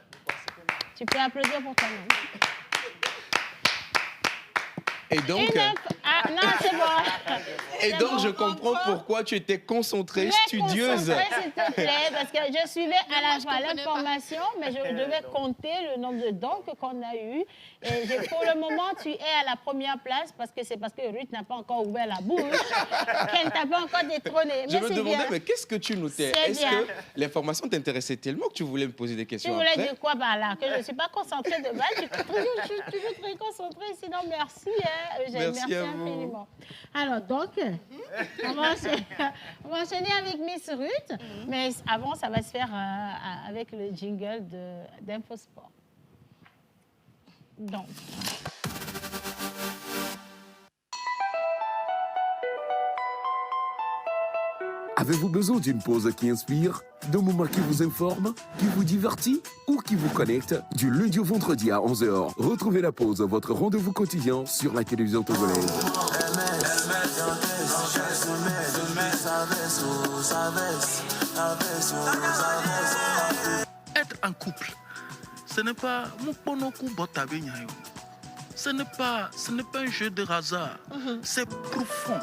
Tu peux applaudir pour toi-même. Et donc, Ah non, c'est bon. Et C'est donc, bon, je on comprends comprend. pourquoi tu étais concentrée, Très studieuse. concentrée, s'il te plaît, parce que je suivais à la je fois comprenais l'information, mais je devais compter le nombre de dons qu'on a eu. Et pour le moment, tu es à la première place parce que Ruth n'a pas encore ouvert la bouche, qu'elle t'a pas encore détrôné. Je Mais me c'est demandais, bien. mais qu'est-ce que tu notais? C'est Est-ce bien. que l'information t'intéressait tellement que tu voulais me poser des Tu questions voulais après? dire quoi par là? Que je ne suis pas concentrée de base. Je suis toujours très concentrée. Sinon, merci. Hein, Eugène, Merci à vous. infiniment. Alors, donc, on va enchaîner avec Miss Ruth. Mais avant, ça va se faire avec le jingle d'Infosport. Donc. Avez-vous besoin d'une pause qui inspire, d'un moment qui vous informe, qui vous divertit ou qui vous connecte? Du lundi au vendredi à 11h, retrouvez la pause, votre rendez-vous quotidien sur la télévision togolaise. Être en couple, ce n'est pas ce n'est pas un jeu de hasard, c'est profond.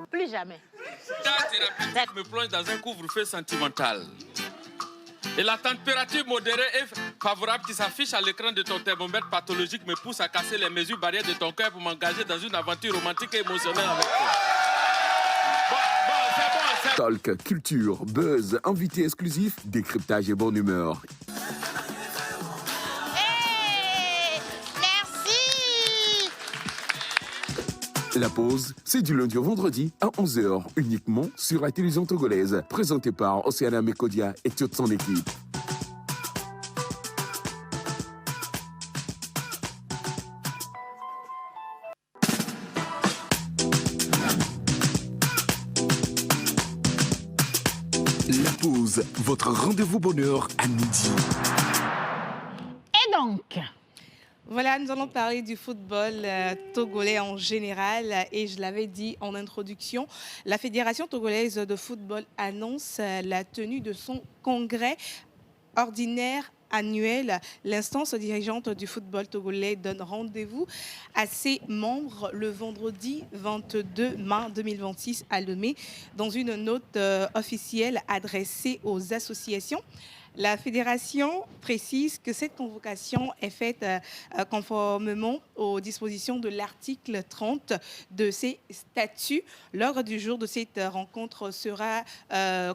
Plus jamais. Ta thérapeutique me plonge dans un couvre-feu sentimental. Et la température modérée et favorable qui s'affiche à l'écran de ton thermomètre pathologique me pousse à casser les mesures barrières de ton cœur pour m'engager dans une aventure romantique et émotionnelle avec toi. C'est bon. Talk, culture, buzz, invité exclusif, décryptage et bonne humeur. Merci. La pause, c'est du lundi au vendredi à 11h, uniquement sur la télévision togolaise, présentée par Océana Mekodia et toute son équipe. La pause, votre rendez-vous bonheur à midi. Et donc, Voilà, nous allons parler du football togolais en général. Et je l'avais dit en introduction, la Fédération togolaise de football annonce la tenue de son congrès ordinaire annuel. L'instance dirigeante du football togolais donne rendez-vous à ses membres le vendredi 22 mai 2026 à Lomé dans une note officielle adressée aux associations. La fédération précise que cette convocation est faite conformément aux dispositions de l'article 30 de ses statuts. L'ordre du jour de cette rencontre sera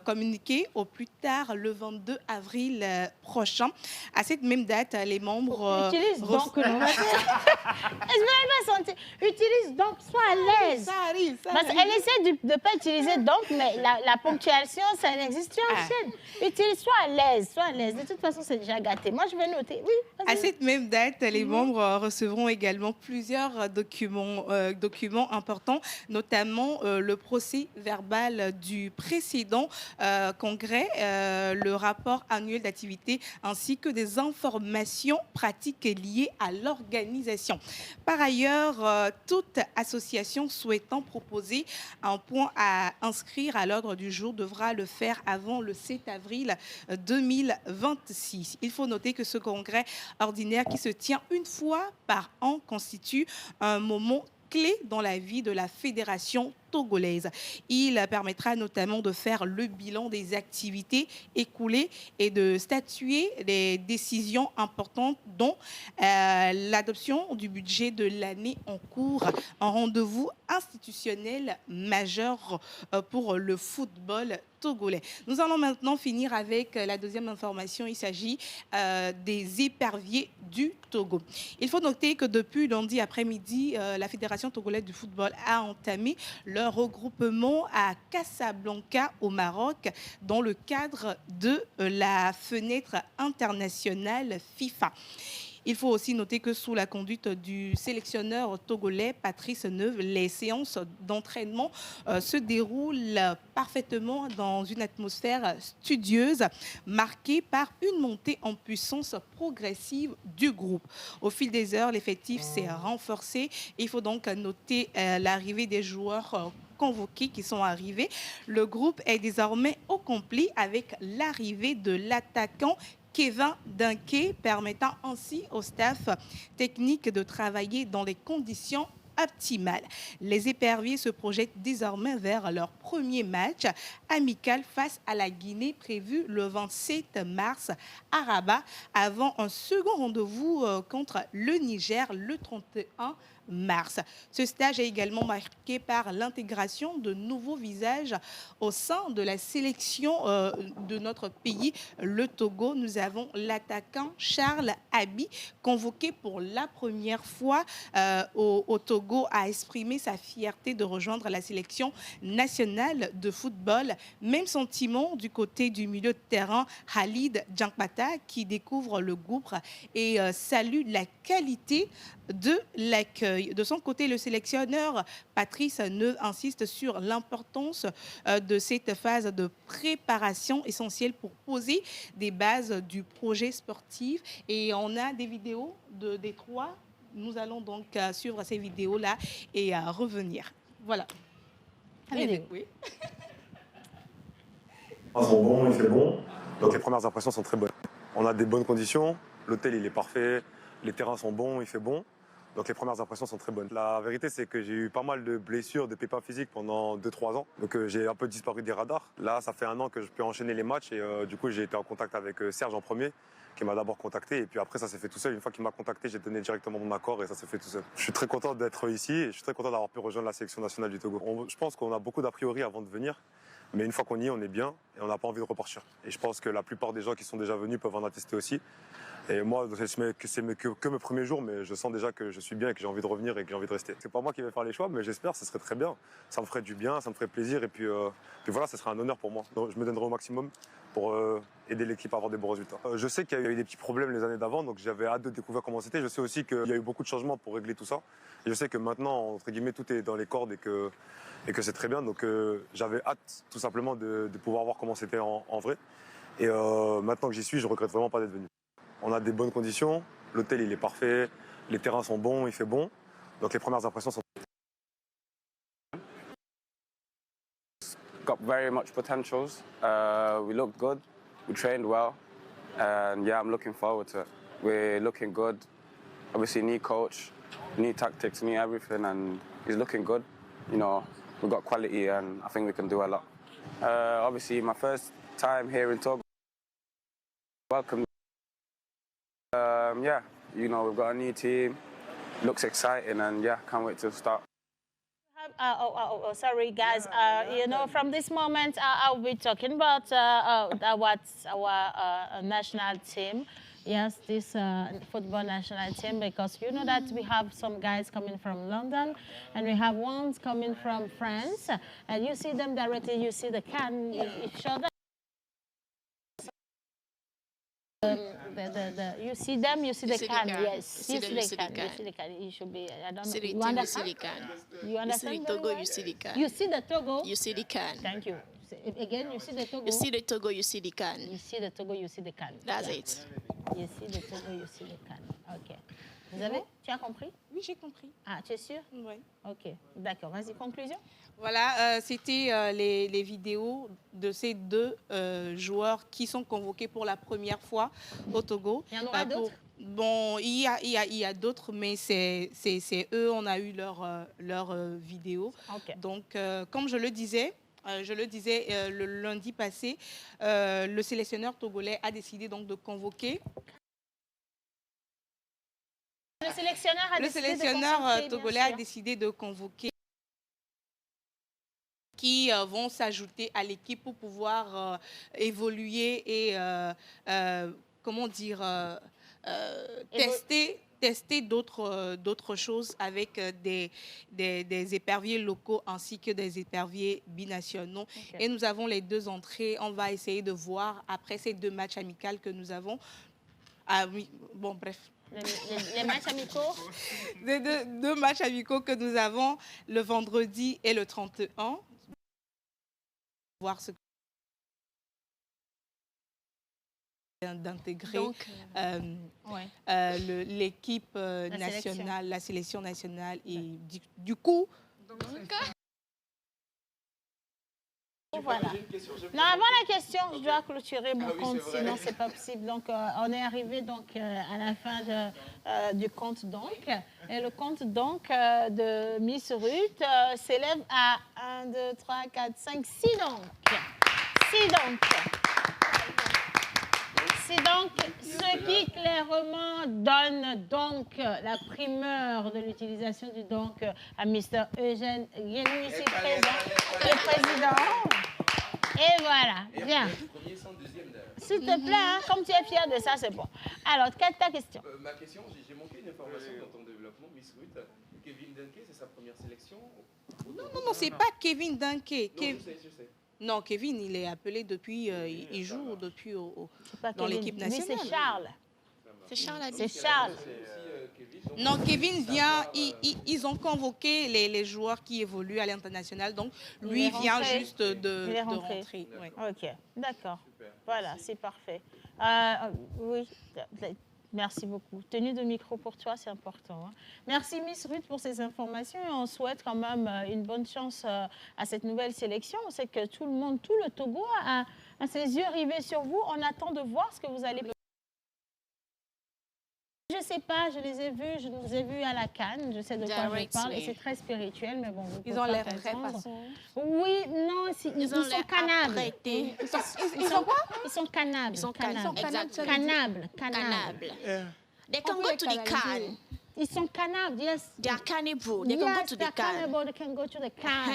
communiqué au plus tard le 22 avril prochain. À cette même date, les membres... utilise donc le nom. Est-ce que vous avez pas senti? Utilise donc, sois à l'aise. Ça arrive, ça Parce arrive. qu'elle essaie de ne pas utiliser donc, mais la ponctuation, ça n'existe pas en chaîne. Utilise, sois à l'aise. Sois à l'aise. De toute façon, c'est déjà gâté. Moi, je vais noter. Oui, à cette même date, les membres recevront également plusieurs documents importants, notamment le procès verbal du précédent congrès, le rapport annuel d'activité, ainsi que des informations pratiques liées à l'organisation. Par ailleurs, toute association souhaitant proposer un point à inscrire à l'ordre du jour devra le faire avant le 7 avril 2026. Il faut noter que ce congrès ordinaire qui se tient une fois par an constitue un moment clé dans la vie de la fédération togolaise. Il permettra notamment de faire le bilan des activités écoulées et de statuer des décisions importantes dont l'adoption du budget de l'année en cours, un rendez-vous institutionnel majeur pour le football togolais. Nous allons maintenant finir avec la deuxième information. Il s'agit des éperviers du Togo. Il faut noter que depuis lundi après-midi, la Fédération togolaise du football a entamé leur regroupement à Casablanca au Maroc dans le cadre de la fenêtre internationale FIFA. Il faut aussi noter que sous la conduite du sélectionneur togolais Patrice Neuve, les séances d'entraînement se déroulent parfaitement dans une atmosphère studieuse marquée par une montée en puissance progressive du groupe. Au fil des heures, l'effectif s'est renforcé. Il faut donc noter l'arrivée des joueurs convoqués qui sont arrivés. Le groupe est désormais au complet avec l'arrivée de l'attaquant Kevin Dunquet, permettant ainsi au staff technique de travailler dans les conditions optimales. Les éperviers se projettent désormais vers leur premier match amical face à la Guinée prévu le 27 mars à Rabat avant un second rendez-vous contre le Niger le 31 mars. Ce stage est également marqué par l'intégration de nouveaux visages au sein de la sélection de notre pays, le Togo. Nous avons l'attaquant Charles Abi, convoqué pour la première fois au Togo, a exprimé sa fierté de rejoindre la sélection nationale de football. Même sentiment du côté du milieu de terrain, Khalid Djankpata, qui découvre le gouffre et salue la qualité de l'accueil. De son côté, le sélectionneur Patrice Neu insiste sur l'importance de cette phase de préparation essentielle pour poser des bases du projet sportif. Et on a des vidéos des trois. Nous allons donc suivre ces vidéos-là et revenir. Voilà. Allez, oui. Ils sont bons, il fait bon. Donc les premières impressions sont très bonnes. On a des bonnes conditions, l'hôtel il est parfait, les terrains sont bons, il fait bon. Donc les premières impressions sont très bonnes. La vérité, c'est que j'ai eu pas mal de blessures, de pépins physiques pendant 2-3 ans. Donc j'ai un peu disparu des radars. Là, ça fait 1 an que je peux enchaîner les matchs et du coup, j'ai été en contact avec Serge en premier, qui m'a d'abord contacté. Et puis après, ça s'est fait tout seul. Une fois qu'il m'a contacté, j'ai donné directement mon accord et ça s'est fait tout seul. Je suis très content d'être ici et je suis très content d'avoir pu rejoindre la sélection nationale du Togo. Je pense qu'on a beaucoup d'a priori avant de venir. Mais une fois qu'on y est, on est bien et on n'a pas envie de repartir. Et je pense que la plupart des gens qui sont déjà venus peuvent en attester aussi. Et moi, c'est que mes premiers jours, mais je sens déjà que je suis bien et que j'ai envie de revenir et que j'ai envie de rester. C'est pas moi qui vais faire les choix, mais j'espère, ce serait très bien. Ça me ferait du bien, ça me ferait plaisir et puis voilà, ce serait un honneur pour moi. Donc, je me donnerai au maximum pour aider l'équipe à avoir des bons résultats. Je sais qu'il y a eu des petits problèmes les années d'avant, donc j'avais hâte de découvrir comment c'était. Je sais aussi qu'il y a eu beaucoup de changements pour régler tout ça. Et je sais que maintenant, entre guillemets, tout est dans les cordes et que c'est très bien. Donc j'avais hâte tout simplement de pouvoir voir comment c'était en vrai. Et maintenant que j'y suis, je regrette vraiment pas d'être venu. On a des bonnes conditions, l'hôtel il est parfait, les terrains sont bons, il fait bon. Donc les premières impressions sont... Got very much potentials. We looked good, we trained well, and yeah, I'm looking forward to it. We're looking good. Obviously, new coach, new tactics, new everything, and he's looking good. You know, we've got quality, and I think we can do a lot. Obviously, my first time here in Togo. Welcome. Yeah, you know, we've got a new team. Looks exciting, and yeah, can't wait to start. Sorry, guys. You know, from this moment, I'll be talking about our national team. Yes, this football national team, because you know that we have some guys coming from London, and we have ones coming from France, and you see them directly. You see the can. You show them. You see them, you see the can. Yes, you see the can. You see the can. It should be. I don't know. You understand? You understand? You see the Togo, you see the can. You see the Togo. You see the can. Thank you. Again, you see the Togo. You see the Togo, you see the can. You see the Togo, you see the can. That's it. You see the Togo, you see the can. Ok. Vous avez? Tu as compris? Oui, j'ai compris. Ah, tu es sûr? Oui. Ok, d'accord. Vas-y, conclusion. Voilà, c'était les vidéos de ces deux joueurs qui sont convoqués pour la première fois au Togo. Il y en aura d'autres? Bon, il y a d'autres, mais c'est eux, on a eu leur vidéo. Okay. Donc, comme je le disais le lundi passé, le sélectionneur togolais a décidé donc de convoquer. Le sélectionneur togolais a décidé de convoquer qui vont s'ajouter à l'équipe pour pouvoir évoluer et comment dire tester d'autres choses avec des éperviers locaux ainsi que des éperviers binationaux. Okay. Et nous avons les deux entrées. On va essayer de voir après ces 2 matchs amicaux que nous avons. Ah oui, bon bref. Les matchs amicaux? Deux matchs amicaux que nous avons le vendredi et le 31. Voir ce d'intégrer l'équipe nationale, la sélection nationale et du coup Voilà. Non, avant la question, je dois clôturer mon compte, sinon c'est pas possible. Donc, on est arrivé donc à la fin du compte donc. Et le compte donc de Miss Ruth s'élève à 1, 2, 3, 4, 5, 6 donc. 6 donc. C'est donc ce qui clairement donne donc la primeur de l'utilisation du donc à Mr. Eugène Guénou, ici présent, le président. Et voilà, bien. S'il te plaît, hein, comme tu es fier de ça, c'est bon. Alors, quelle est ta question? Ma question, j'ai manqué une information dans ton développement, Miss Ruth. Kevin Dunke, c'est sa première sélection? Non, c'est pas Kevin Dunke. Je sais. Non, Kevin, il est appelé depuis, il joue depuis dans l'équipe nationale. Oui, c'est Charles. C'est Charles. C'est Charles. Non, Kevin vient, ils ont convoqué les joueurs qui évoluent à l'international, donc lui vient juste de rentrer. Ouais. Ok, d'accord. Voilà, c'est parfait. Oui, merci beaucoup. Tenue de micro pour toi, c'est important. Hein. Merci Miss Ruth pour ces informations et on souhaite quand même une bonne chance à cette nouvelle sélection. On sait que tout le monde, tout le Togo a ses yeux rivés sur vous. On attend de voir ce que vous allez... Je ne sais pas, je les ai vus, je les ai vus à la Cannes, je sais de quoi je parle et c'est très spirituel, mais bon, vous ils ont l'air très façons. Oui, non, ils sont canables. Ils sont quoi? Ils sont canables. Ils sont canables. Canables. They can go to the can. Ils sont canables, yes. They are cannibal. They can go to the can. They can go to the can.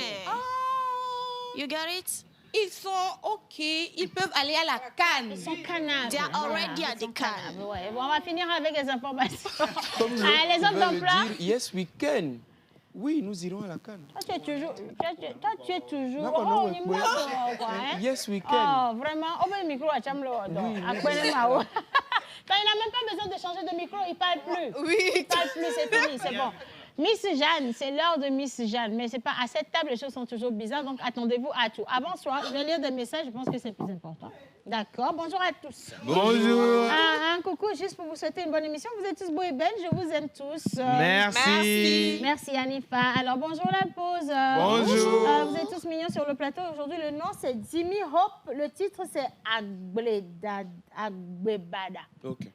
You get it? Ils sont OK, ils peuvent aller à la Cannes. Ils sont canables. They are already at the can. Ouais. Bon, on va finir avec les informations. Les hommes d'emploi. Yes, we can. Oui, nous irons à la Cannes. Toi, tu es toujours. Oh, on y quoi, hein? Yes, we can. Oh, vraiment. Oh, ben, le micro à Chamlo. Quand il n'a même pas besoin de changer de micro, il ne parle plus. Oui. Il ne parle plus, c'est fini, c'est bon. Miss Jeanne, c'est l'heure de Miss Jeanne, mais c'est pas à cette table, les choses sont toujours bizarres, donc attendez-vous à tout. Avant soir, je vais lire des messages, je pense que c'est plus important. D'accord, bonjour à tous. Bonjour. Un coucou, juste pour vous souhaiter une bonne émission. Vous êtes tous beaux et belles, je vous aime tous. Merci. Merci Anifa. Alors bonjour la pause. Bonjour. Vous êtes tous mignons sur le plateau. Aujourd'hui, le nom c'est Jimmy Hope, le titre c'est Agbebada. Ok.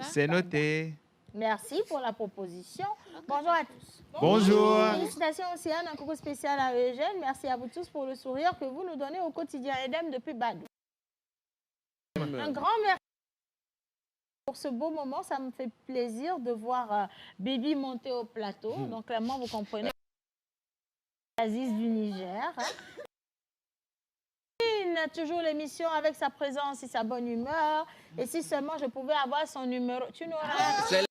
C'est noté. Merci pour la proposition. Bonjour à tous. Bonjour. Félicitations aussi, un coucou spécial à Eugène. Merci à vous tous pour le sourire que vous nous donnez au quotidien. Edem depuis Badou. Un grand merci pour ce beau moment. Ça me fait plaisir de voir Bibi monter au plateau. Donc, clairement, vous comprenez. Aziz du Niger. Toujours l'émission avec sa présence et sa bonne humeur. Et si seulement je pouvais avoir son numéro. Tu n'aurais...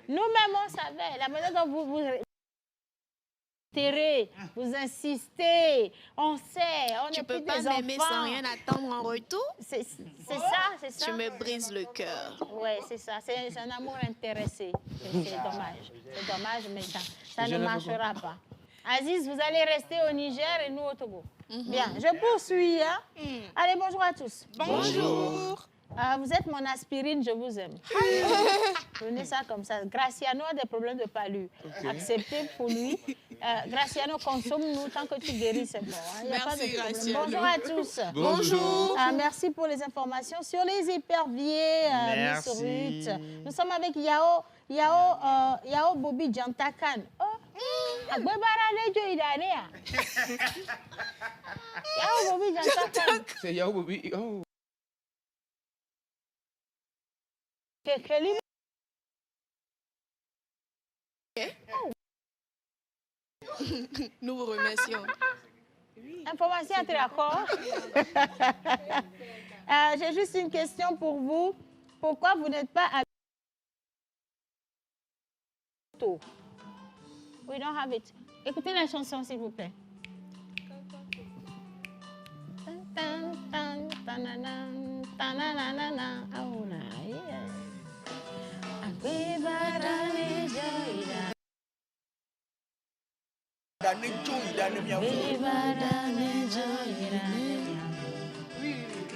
Nous-mêmes, on savait. La manière dont vous vous insistez, on sait, on tu est peux plus pas des m'aimer enfants. sans rien attendre en retour. C'est ça. Tu me brises le cœur. Oui, c'est ça. C'est un amour intéressé. C'est dommage. C'est dommage, mais ça ne marchera pas. Aziz, vous allez rester au Niger et nous au Togo. Bien, je poursuis. Hein? Allez, bonjour à tous. Bonjour. Vous êtes mon aspirine, je vous aime. Prenez ça comme ça. Graciano a des problèmes de palu. Acceptez pour lui. Graciano, consomme-nous tant que tu guéris, c'est bon. Hein? Il y a pas de problème. Bonjour à tous. Bonjour. Merci pour les informations sur les éperviers, Miss Ruth. Nous sommes avec Yao Bobby Jantakan. Yao Bobby Jantakan. C'est Yao Bobby. Oh. Nous vous remercions. Information à d'accord. J'ai juste une question pour vous. Pourquoi vous n'êtes pas à We don't have it. Écoutez la chanson, s'il vous plaît.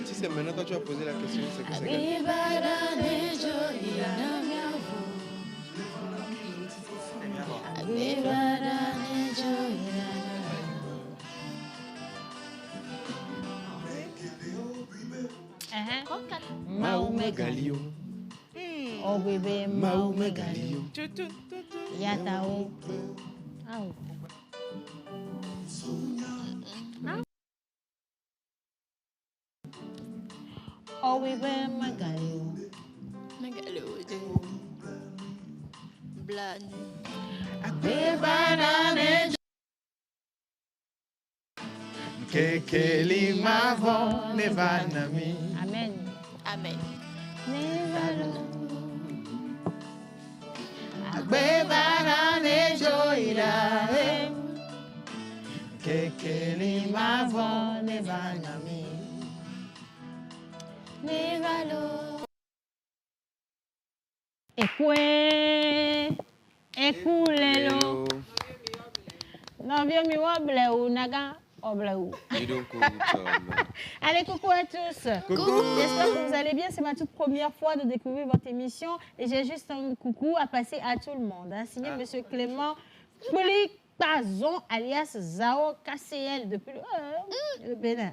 Si c'est maintenant quand tu as posé la question, c'est que c'est Magalio. Obibe Mau Megalio. Yatao. Au. Obibe Magalio. Megalio. Blane. Kekeli mavon nevanami. Amen. Amen. Agbebarane joira. Kekeli mavon nevanami. Écoulez-le. Non, viens mi woble ou naga oble ou. Et donc, Allez, coucou à tous. Coucou. J'espère que vous allez bien. C'est ma toute première fois de découvrir votre émission et j'ai juste un coucou à passer à tout le monde. Hein. Signé Monsieur Clément Pazon alias Zao KCL depuis le Bénin.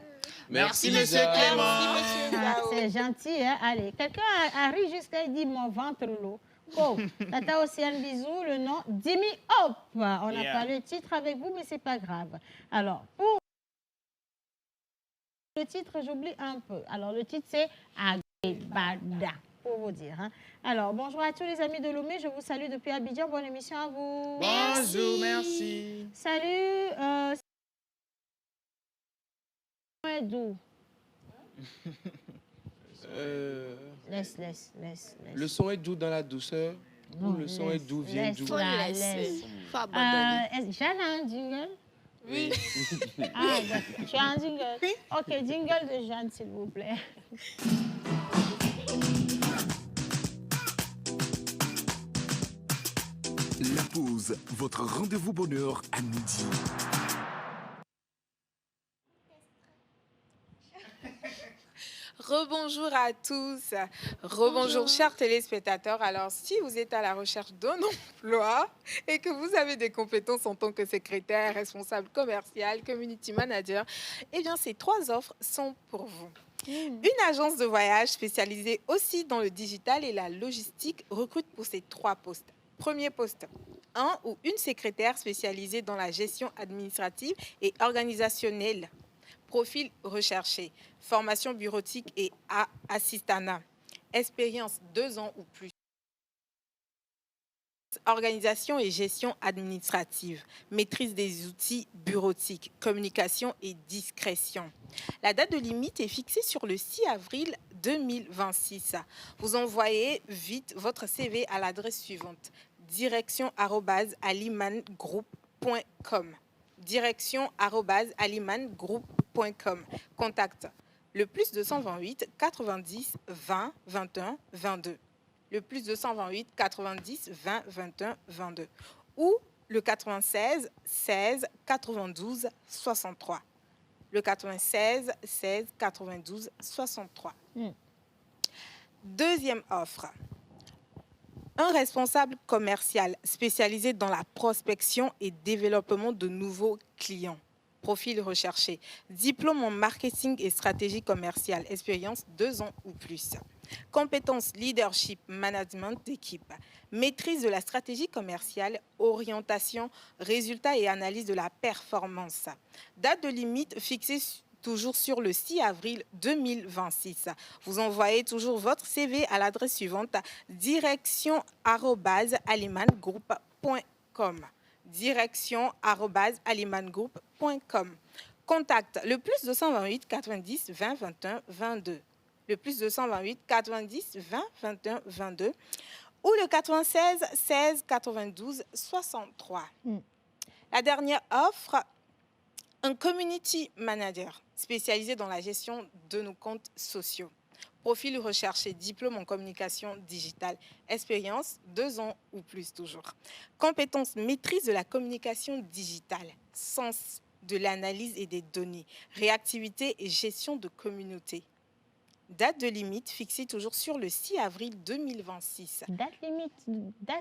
Merci, Monsieur Clément. Ah, c'est gentil, hein? Allez, quelqu'un a ri jusqu'à dire mon ventre l'eau. Oh, Tata aussi un bisou, le nom Dimi Hop. On n'a pas le titre avec vous, mais c'est pas grave. Alors, pour le titre, j'oublie un peu. Alors, le titre, c'est Agbada, pour vous dire. Hein. Alors, bonjour à tous les amis de Lomé. Je vous salue depuis Abidjan. Bonne émission à vous. Bonjour, merci. Salut. D'où? Laisse. Le son est doux dans la douceur. Non, le son est doux, vient doux. Faut laisser. Faut abandonner. J'en ai un jingle? Oui. Ah, d'accord. Tu as un jingle? Oui. Ok, jingle de Jeanne, s'il vous plaît. La pause, votre rendez-vous bonheur à midi. Rebonjour à tous, rebonjour chers téléspectateurs. Alors si vous êtes à la recherche d'un emploi et que vous avez des compétences en tant que secrétaire, responsable commercial, community manager, eh bien ces 3 offres sont pour vous. Une agence de voyage spécialisée aussi dans le digital et la logistique recrute pour ces 3 postes. Premier poste, un ou une secrétaire spécialisée dans la gestion administrative et organisationnelle. Profil recherché, formation bureautique et assistanat, expérience 2 ans ou plus. Organisation et gestion administrative, maîtrise des outils bureautiques, communication et discrétion. La date de limite est fixée sur le 6 avril 2026. Vous envoyez vite votre CV à l'adresse suivante, direction@alimangroup.com. direction@alimangroup.com. Contact le plus 228 90 20 21 22. Le plus 228 90 20 21 22. Ou le 96 16 92 63. Le 96 16 92 63. Deuxième offre. Un responsable commercial spécialisé dans la prospection et développement de nouveaux clients. Profil recherché. Diplôme en marketing et stratégie commerciale. Expérience 2 ans ou plus. Compétences leadership, management d'équipe. Maîtrise de la stratégie commerciale, orientation, résultats et analyse de la performance. Date de limite fixée toujours sur le 6 avril 2026. Vous envoyez toujours votre CV à l'adresse suivante, direction@alimangroup.com. direction@alimangroup.com. Contact le plus 228 90 20 21 22. Le plus 228 90 20 21 22. Ou le 96 16 92 63. La dernière offre, un community manager spécialisé dans la gestion de nos comptes sociaux. Profil recherché, diplôme en communication digitale. Expérience, 2 ans ou plus toujours. Compétences, maîtrise de la communication digitale. Sens de l'analyse et des données. Réactivité et gestion de communauté. Date de limite fixée toujours sur le 6 avril 2026. Date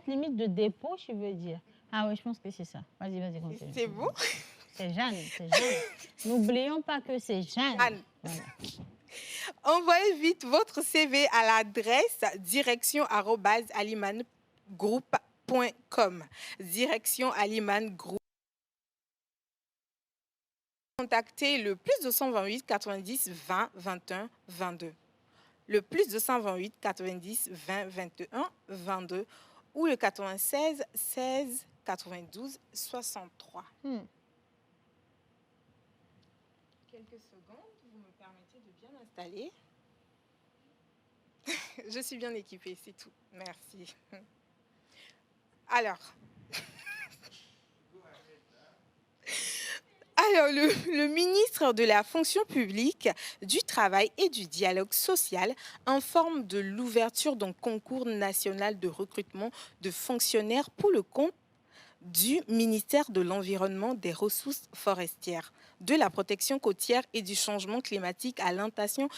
limite de dépôt, je veux dire. Ah oui, je pense que c'est ça. Vas-y, continue. C'est bon? C'est Jeanne. N'oublions pas que c'est Jeanne. Anne. Voilà. Envoyez vite votre CV à l'adresse direction@alimangroup.com. Direction@alimangroup. Contactez le +228 90 20 21 22. Le +228 90 20 21 22 ou le 96 16 92 63. Quelques secondes, vous me permettez de bien m'installer. Je suis bien équipée, c'est tout. Merci. Alors, le ministre de la fonction publique, du travail et du dialogue social informe de l'ouverture d'un concours national de recrutement de fonctionnaires pour le compte du ministère de l'Environnement, des Ressources forestières, de la protection côtière et du changement climatique à l'intention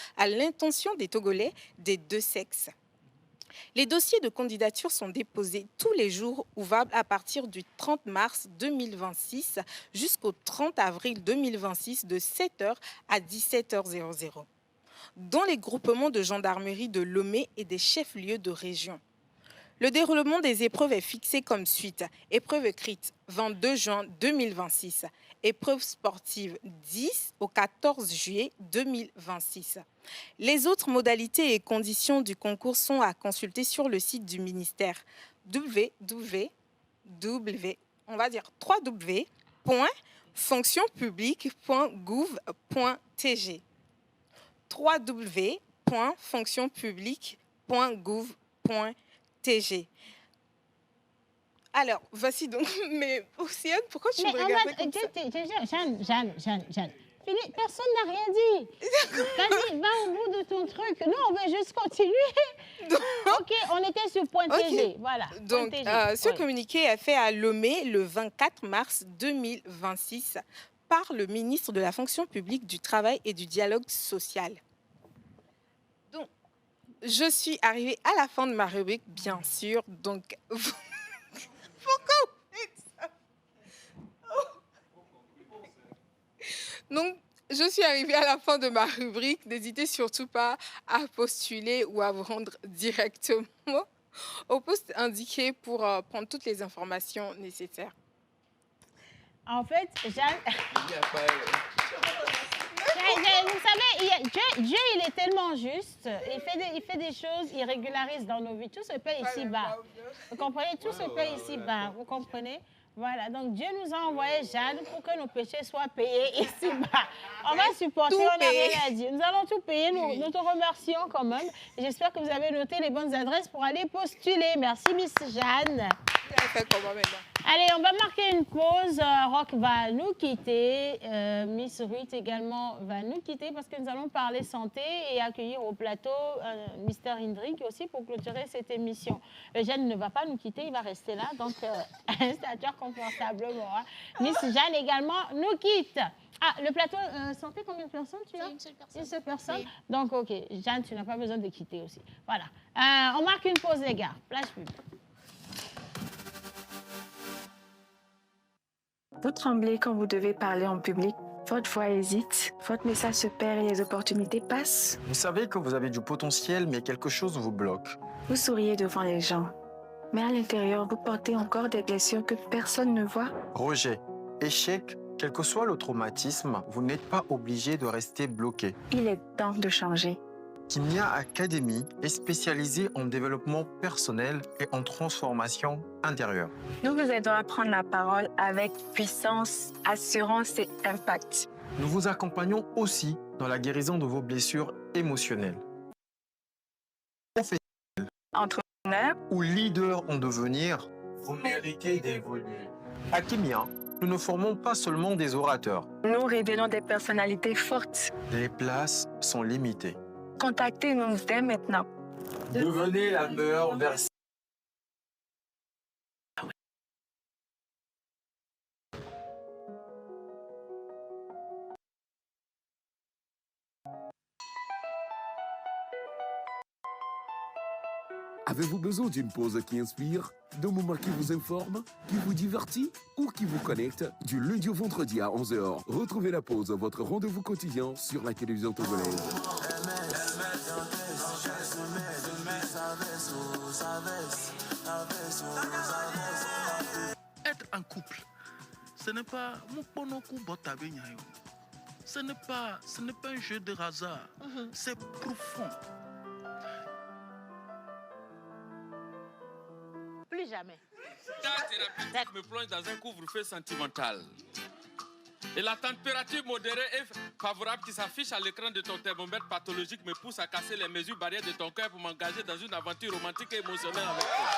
des Togolais des deux sexes. Les dossiers de candidature sont déposés tous les jours ouvrables à partir du 30 mars 2026 jusqu'au 30 avril 2026 de 7h à 17h00 dans les groupements de gendarmerie de Lomé et des chefs-lieux de région. Le déroulement des épreuves est fixé comme suite. Épreuve écrite, 22 juin 2026. Épreuve sportive, 10 au 14 juillet 2026. Les autres modalités et conditions du concours sont à consulter sur le site du ministère www.fonctionpublique.gouv.tg www.fonctionpublique.gouv.tg. Alors, voici donc... Mais Océane, pourquoi tu me regardes comme ça? Jeanne. Philippe, personne n'a rien dit. Vas-y, va au bout de ton truc. Nous, on veut juste continuer. OK, on était sur point TG. Voilà. Donc, ce communiqué est fait à Lomé le 24 mars 2026 par le ministre de la fonction publique, du travail et du dialogue social. Donc, je suis arrivée à la fin de ma rubrique, bien sûr. Donc, pourquoi vous faites ça? Donc, je suis arrivée à la fin de ma rubrique. N'hésitez surtout pas à postuler ou à vous rendre directement au poste indiqué pour prendre toutes les informations nécessaires. En fait, Jeanne... Vous savez, Dieu, il est tellement juste. Il fait des choses, il régularise dans nos vies. Tout se paye ici-bas. Vous comprenez? Tout se paye ici-bas. Vous comprenez? Voilà, donc Dieu nous a envoyé Jeanne pour que nos péchés soient payés ici-bas. On va supporter, on n'a rien à dire. Nous allons tout payer, nous te remercions quand même. J'espère que vous avez noté les bonnes adresses pour aller postuler. Merci Miss Jeanne. Allez, on va marquer une pause. Rock va nous quitter. Miss Ruth également va nous quitter parce que nous allons parler santé et accueillir au plateau Mr. Hendrik aussi pour clôturer cette émission. Jeanne ne va pas nous quitter, il va rester là. Donc, installe-toi confortablement. Hein. Miss Jeanne également nous quitte. Ah, le plateau santé, combien de personnes tu as? Une seule personne. Une seule personne. Oui. Donc, OK. Jeanne, tu n'as pas besoin de quitter aussi. Voilà. On marque une pause, les gars. Flash pub. Vous tremblez quand vous devez parler en public. Votre voix hésite, votre message se perd et les opportunités passent. Vous savez que vous avez du potentiel, mais quelque chose vous bloque. Vous souriez devant les gens, mais à l'intérieur, vous portez encore des blessures que personne ne voit. Rejet, échec, quel que soit le traumatisme, vous n'êtes pas obligé de rester bloqué. Il est temps de changer. Kimia Academy est spécialisée en développement personnel et en transformation intérieure. Nous vous aidons à prendre la parole avec puissance, assurance et impact. Nous vous accompagnons aussi dans la guérison de vos blessures émotionnelles. Professionnel, entrepreneur ou leader en devenir, vous méritez d'évoluer. À Kimia, nous ne formons pas seulement des orateurs. Nous révélons des personnalités fortes. Les places sont limitées. Contactez-nous dès maintenant. Devenez la meilleure version. Avez-vous besoin d'une pause qui inspire, d'un moment qui vous informe, qui vous divertit ou qui vous connecte? Du lundi au vendredi à 11h, retrouvez la pause, votre rendez-vous quotidien sur la télévision togolaise. Être en couple, ce n'est pas ce n'est pas un jeu de hasard, c'est profond. Plus jamais. La thérapeutique me plonge dans un couvre-feu sentimental. Et la température modérée et favorable qui s'affiche à l'écran de ton thermomètre pathologique me pousse à casser les mesures barrières de ton cœur pour m'engager dans une aventure romantique et émotionnelle avec toi.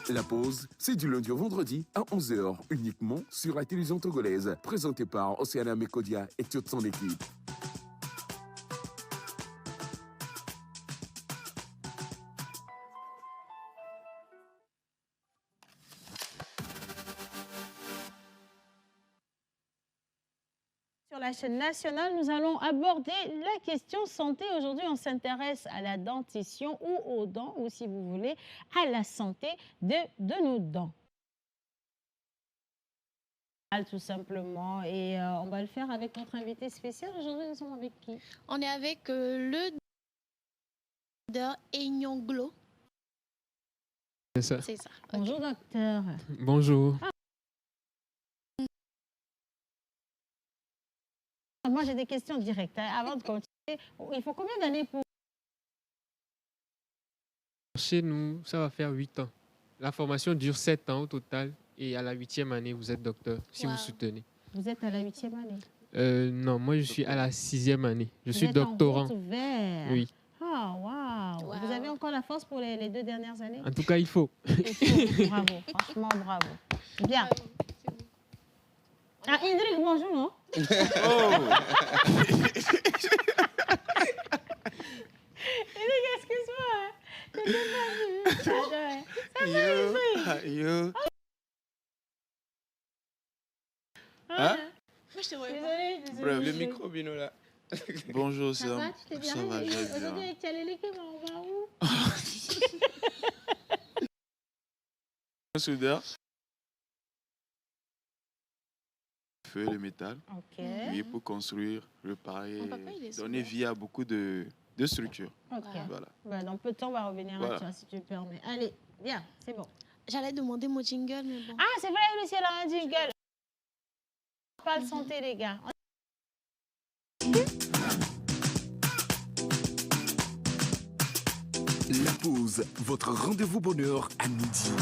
La pause, c'est du lundi au vendredi à 11h, uniquement sur la télévision togolaise, présentée par Océana Mekodia et toute son équipe. Sur la chaîne nationale, nous allons aborder la question santé. Aujourd'hui, on s'intéresse à la dentition ou aux dents, ou si vous voulez, à la santé de nos dents. Tout simplement. Et on va le faire avec notre invité spécial. Aujourd'hui, nous sommes avec qui? On est avec le docteur Enyonglo. C'est ça. C'est ça. Bonjour, docteur. Bonjour. Moi, j'ai des questions directes. Avant de continuer, il faut combien d'années pour... Chez nous, ça va faire 8 ans. La formation dure 7 ans au total. Et à la 8e année, vous êtes docteur, si vous soutenez. Vous êtes à la 8e année? Non, moi, je suis à la 6e année. Je suis êtes doctorant. En route vers. Oui. Ah, waouh! Vous avez encore la force pour les 2 dernières années? En tout cas, il faut. Bravo, franchement, bravo. Bien. Ah, Indrick, bonjour, non? Oh. Indrick, excuse-moi. Je t'ai pas vu. Yo. Hein? Désolée. Bref, le micro, Bino, là. Bonjour, Ça va, tu t'es bien ça va, réveillé? j'ai bien. Aujourd'hui, avec Tchaléleke, mais on va où? Soudeur. Feu le métal. Ok. Oui, pour construire, réparer, Mon papa, il est donner soudeur. vie à beaucoup de structures. Ok. Voilà. Bah, dans peu de temps, on va revenir à Voilà. toi, si tu le permets. Allez, viens, c'est bon. J'allais demander mon jingle, mais bon. Ah, c'est vrai, monsieur, là, un jingle. On parle santé, les gars. La pause, votre rendez-vous bonheur à midi.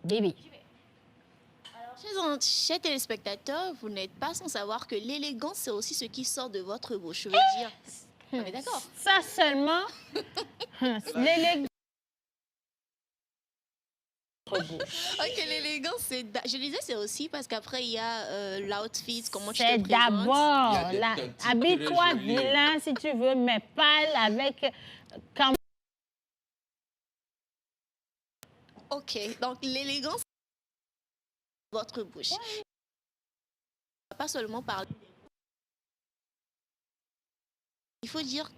Baby. Chers téléspectateurs, vous n'êtes pas sans savoir que l'élégance, c'est aussi ce qui sort de votre bouche. Je veux dire. On est d'accord? Ça seulement, l'élégance. Ok, l'élégance, c'est. Je disais, c'est aussi parce qu'après, il y a l'outfit, comment tu te C'est présentes. d'abord, habille-toi vilain si tu veux, mais pâle avec... Quand... Ok, donc l'élégance, c'est votre bouche. On va pas seulement parler. Il faut dire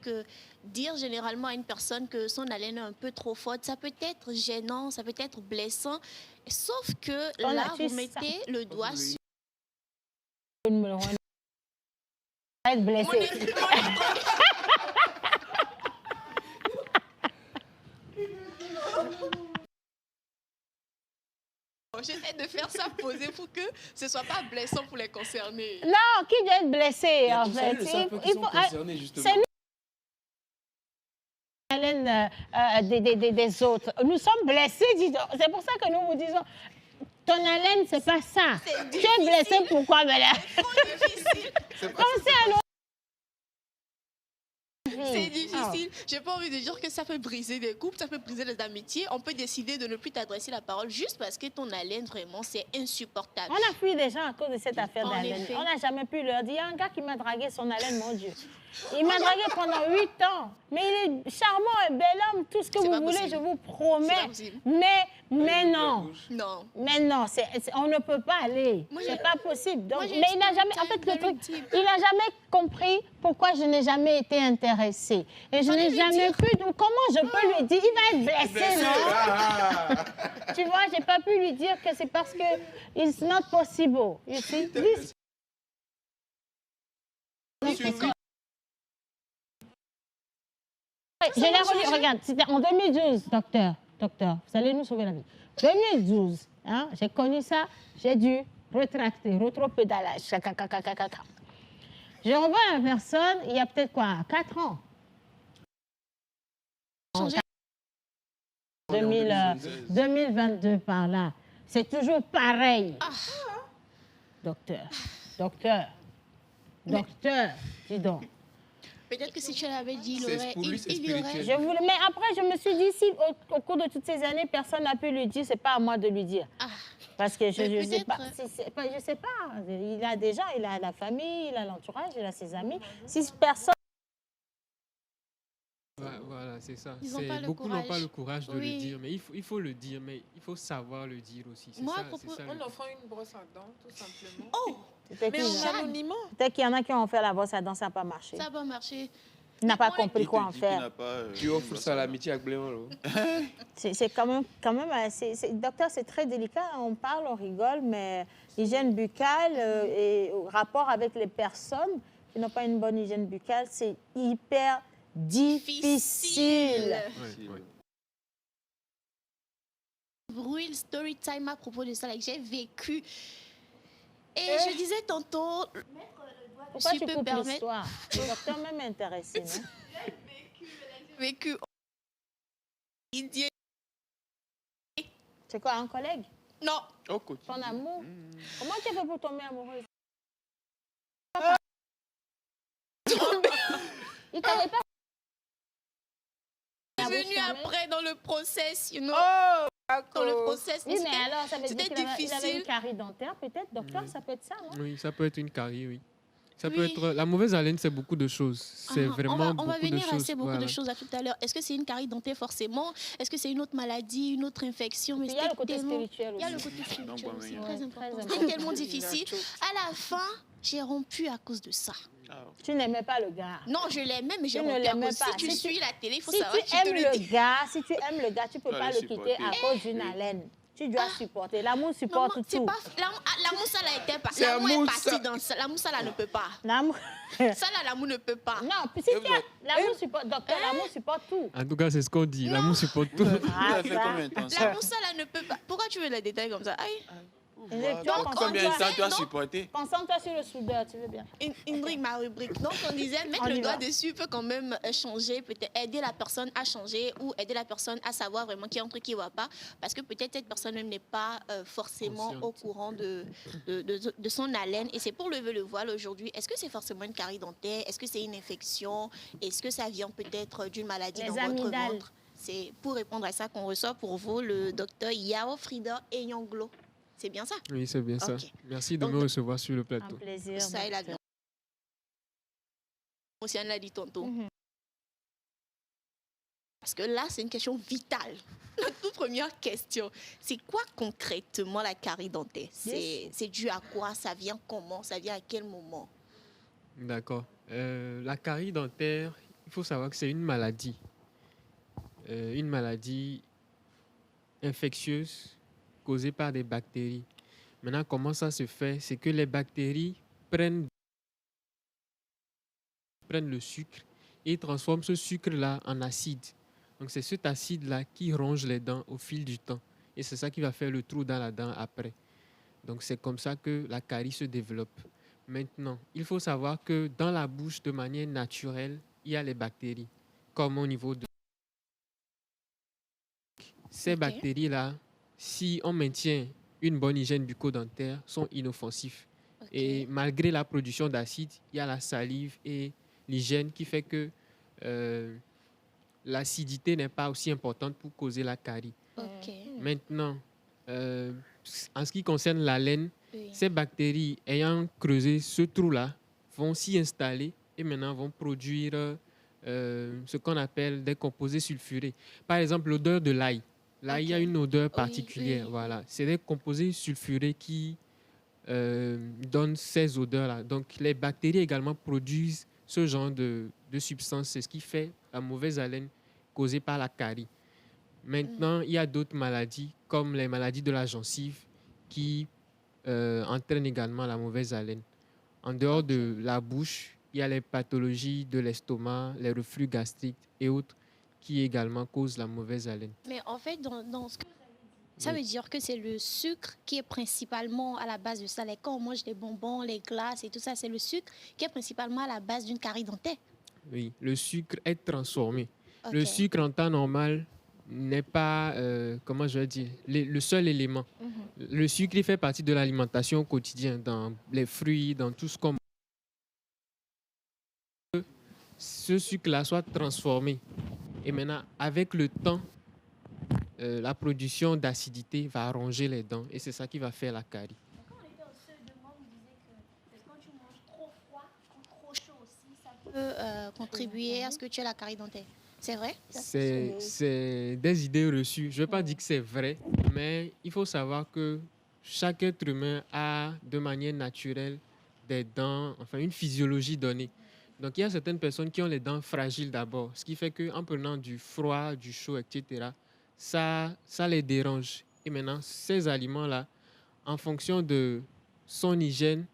généralement à une personne que son haleine est un peu trop forte, ça peut être gênant, ça peut être blessant. Sauf que là, vous mettez le doigt sur... On va être blessé. J'essaie de faire ça poser pour que ce ne soit pas blessant pour les concernés. Non, qui doit être blessé, en fait? C'est nous. Hélène, des autres. Nous sommes blessés, dis donc. C'est pour ça que nous vous disons, ton haleine, c'est pas ça. Tu es blessé, pourquoi, Bella? Pensez à nous. C'est difficile. J'ai pas envie de dire que ça peut briser des couples, ça peut briser des amitiés. On peut décider de ne plus t'adresser la parole juste parce que ton haleine, vraiment, c'est insupportable. On a fui des gens à cause de cette affaire En d'haleine. effet. On n'a jamais pu leur dire, il y a un gars qui m'a dragué son haleine, mon Dieu. Il m'a dragué pendant 8 ans. Mais il est charmant, un bel homme, tout ce que vous voulez, je vous promets. Mais non. Non. Mais non, on ne peut pas aller. C'est pas possible. Donc, mais il n'a jamais, en fait, le truc, il n'a jamais compris pourquoi je n'ai jamais été intéressée. Et je n'ai jamais pu. Donc, comment je peux lui dire? Il va être blessé, non? Tu vois, j'ai pas pu lui dire que c'est parce que it's not possible. You see? Je l'ai relu, regarde, c'était en 2012, docteur, vous allez nous sauver la vie. 2012, hein, j'ai connu ça, j'ai dû retracter, rétropédalage. Je revois la personne, il y a peut-être quoi, 4 ans. 2022 par là. C'est toujours pareil. Docteur, dis donc. Peut-être que si tu l'avais dit, il aurait... Mais après, je me suis dit, si au cours de toutes ces années, personne n'a pu lui dire, c'est pas à moi de lui dire. Parce que je ne sais pas. Je sais pas. Il a des gens, il a la famille, il a l'entourage, il a ses amis. Si personne... Voilà, c'est ça. Beaucoup n'ont pas le courage de le dire, mais il faut le dire, mais il faut savoir le dire aussi. Moi, on offre une brosse à dents, tout simplement. Oh! Mais en anonymat. Peut-être qu'il y en a qui ont fait la brosse à dents, ça n'a pas marché. Ça n'a pas marché. Il n'a pas compris quoi en faire. Tu offres ça à l'amitié avec Bléon. C'est quand même docteur, c'est très délicat. On parle, on rigole, mais l'hygiène buccale et rapport avec les personnes qui n'ont pas une bonne hygiène buccale, c'est hyper difficile. Real story time à propos de ça, j'ai vécu. Et je disais tantôt... Pourquoi tu coupes l'histoire? Le docteur même est intéressé, non? Vécu. C'est quoi, un collègue? Non. Ton amour? Comment tu as fait pour tomber amoureuse? Il t'avait pas... Je suis venue après dans le process, you know. Dans le process. Oui, mais alors, ça veut dire c'était qu'il avait une carie dentaire, peut-être, docteur, ça peut être ça, non? Oui, ça peut être une carie, oui. Ça peut être... La mauvaise haleine, c'est beaucoup de choses. C'est vraiment beaucoup de choses. On va venir à beaucoup de choses à tout à l'heure. Est-ce que c'est une carie dentaire forcément? Est-ce que c'est une autre maladie, une autre infection? Mais il y a le côté spirituel aussi. Il y a le côté spirituel aussi, très important. C'était tellement difficile. À la fin, j'ai rompu à cause de ça. Tu n'aimais pas le gars? Non, je l'aimais, mais j'ai rompu à cause. Si tu suis la télé, il faut savoir que si tu aimes le gars, tu ne peux pas le quitter à cause d'une haleine. Tu dois supporter. L'amour supporte tout. L'amour, ça là était pas. L'amour est parti dans ça. L'amour, ça là ne peut pas. L'amour. Ça là, l'amour ne peut pas. Non, puis si l'amour supporte, docteur, l'amour supporte tout. En tout cas, c'est ce qu'on dit. L'amour supporte tout. L'amour, ça là ne peut pas. Pourquoi tu veux les détails comme ça? Combien de temps tu as supporté? Concentre-toi sur le soudeur, tu veux bien. Une ma rubrique. Donc, on disait, mettre le doigt dessus peut quand même changer, peut-être aider la personne à changer ou aider la personne à savoir vraiment qui est un truc qui ne va pas. Parce que peut-être cette personne même n'est pas forcément au courant de son haleine. Et c'est pour lever le voile aujourd'hui. Est-ce que c'est forcément une carie dentaire? Est-ce que c'est une infection? Est-ce que ça vient peut-être d'une maladie dans votre ventre? C'est pour répondre à ça qu'on reçoit pour vous le docteur Yao Frida Enyanglo. C'est bien ça? Oui, c'est bien ça. Merci de me recevoir sur le plateau. Un plaisir. Ça est la vie. Océane l'a dit tantôt. Parce que là, c'est une question vitale. La toute première question, c'est quoi concrètement la carie dentaire? C'est dû à quoi? Ça vient comment? Ça vient à quel moment? D'accord. La carie dentaire, il faut savoir que c'est une maladie. Une maladie infectieuse causée par des bactéries. Maintenant, comment ça se fait? C'est que les bactéries prennent le sucre et transforment ce sucre-là en acide. Donc, c'est cet acide-là qui ronge les dents au fil du temps. Et c'est ça qui va faire le trou dans la dent après. Donc, c'est comme ça que la carie se développe. Maintenant, il faut savoir que dans la bouche, de manière naturelle, il y a les bactéries, comme au niveau de... Ces bactéries-là, si on maintient une bonne hygiène bucco-dentaire, sont inoffensifs. Et malgré la production d'acide, il y a la salive et l'hygiène qui fait que l'acidité n'est pas aussi importante pour causer la carie. Maintenant, en ce qui concerne la laine, ces bactéries ayant creusé ce trou-là vont s'y installer et maintenant vont produire ce qu'on appelle des composés sulfurés. Par exemple, l'odeur de l'ail. L'ail a une odeur particulière. Voilà. C'est des composés sulfurés qui donnent ces odeurs-là. Donc, les bactéries également produisent ce genre de substances. C'est ce qui fait la mauvaise haleine causée par la carie. Maintenant, il y a d'autres maladies, comme les maladies de la gencive, qui entraînent également la mauvaise haleine. En dehors de la bouche, il y a les pathologies de l'estomac, les reflux gastriques et autres qui également causent la mauvaise haleine. Mais en fait, dans ce que ça veut dire que c'est le sucre qui est principalement à la base de ça. Quand on mange les bonbons, les glaces et tout ça, c'est le sucre qui est principalement à la base d'une carie dentaire. Oui, le sucre est transformé. Ok. Le sucre en temps normal n'est pas, comment je vais dire, le seul élément. Le sucre, il fait partie de l'alimentation au quotidien, dans les fruits, dans tout ce qu'on mange. Ce sucre-là soit transformé. Et maintenant, avec le temps, la production d'acidité va arranger les dents et c'est ça qui va faire la carie. Peut contribuer à ce que tu aies la carie dentaire. C'est vrai? C'est des idées reçues. Je ne veux pas dire que c'est vrai, mais il faut savoir que chaque être humain a de manière naturelle des dents, enfin une physiologie donnée. Donc il y a certaines personnes qui ont les dents fragiles d'abord, ce qui fait qu'en prenant du froid, du chaud, etc., ça les dérange. Et maintenant, ces aliments-là, en fonction de son hygiène,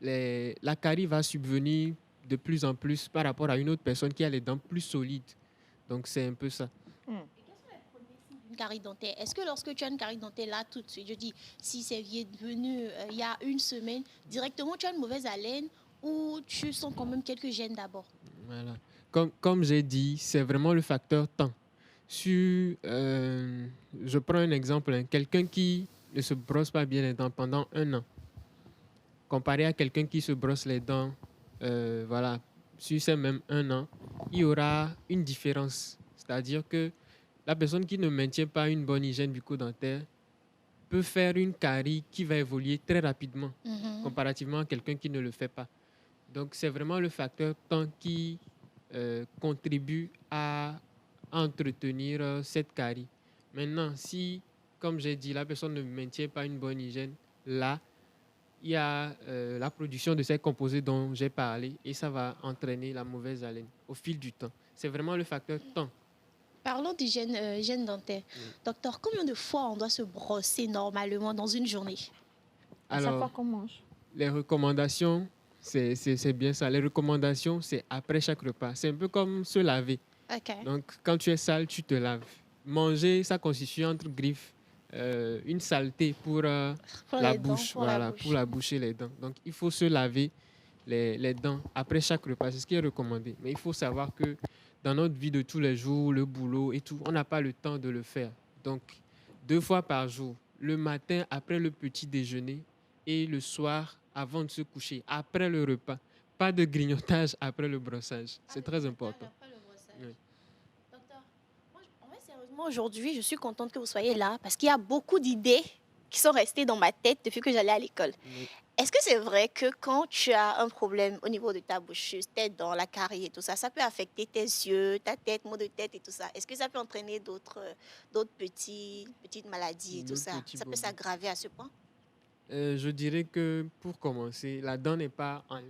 la carie va subvenir de plus en plus par rapport à une autre personne qui a les dents plus solides. Donc, c'est un peu ça. Une carie dentaire. Est-ce que lorsque tu as une carie dentaire là, tout de suite, je dis, si c'est venu il y a une semaine, directement tu as une mauvaise haleine ou tu sens quand même quelques gènes d'abord? Voilà. Comme j'ai dit, c'est vraiment le facteur temps. Je prends un exemple, hein, quelqu'un qui ne se brosse pas bien les dents pendant 1 an, comparé à quelqu'un qui se brosse les dents, voilà, sur ces mêmes 1 an, il y aura une différence. C'est-à-dire que la personne qui ne maintient pas une bonne hygiène bucco-dentaire peut faire une carie qui va évoluer très rapidement, comparativement à quelqu'un qui ne le fait pas. Donc, c'est vraiment le facteur temps qui contribue à entretenir cette carie. Maintenant, si, comme j'ai dit, la personne ne maintient pas une bonne hygiène, là, il y a la production de ces composés dont j'ai parlé et ça va entraîner la mauvaise haleine au fil du temps. C'est vraiment le facteur temps. Parlons d'hygiène dentaire. Docteur, combien de fois on doit se brosser normalement dans une journée? À chaque fois qu'on mange. Les recommandations, c'est bien ça. Les recommandations, c'est après chaque repas. C'est un peu comme se laver. Donc, quand tu es sale, tu te laves. Manger, ça constitue entre griffes une saleté pour la bouche, pour la bouche et les dents. Donc, il faut se laver les dents après chaque repas. C'est ce qui est recommandé. Mais il faut savoir que dans notre vie de tous les jours, le boulot et tout, on n'a pas le temps de le faire. Donc, 2 fois par jour, le matin après le petit déjeuner et le soir avant de se coucher, après le repas. Pas de grignotage après le brossage. C'est très important. Oui. Docteur, sérieusement, aujourd'hui, je suis contente que vous soyez là parce qu'il y a beaucoup d'idées qui sont restées dans ma tête depuis que j'allais à l'école. Oui. Est-ce que c'est vrai que quand tu as un problème au niveau de ta bouche, peut-être dans la carie et tout ça, ça peut affecter tes yeux, ta tête, maux de tête et tout ça? Est-ce que ça peut entraîner d'autres petites maladies et tout ça? Ça peut s'aggraver à ce point? Je dirais que pour commencer, la dent n'est pas en l'air.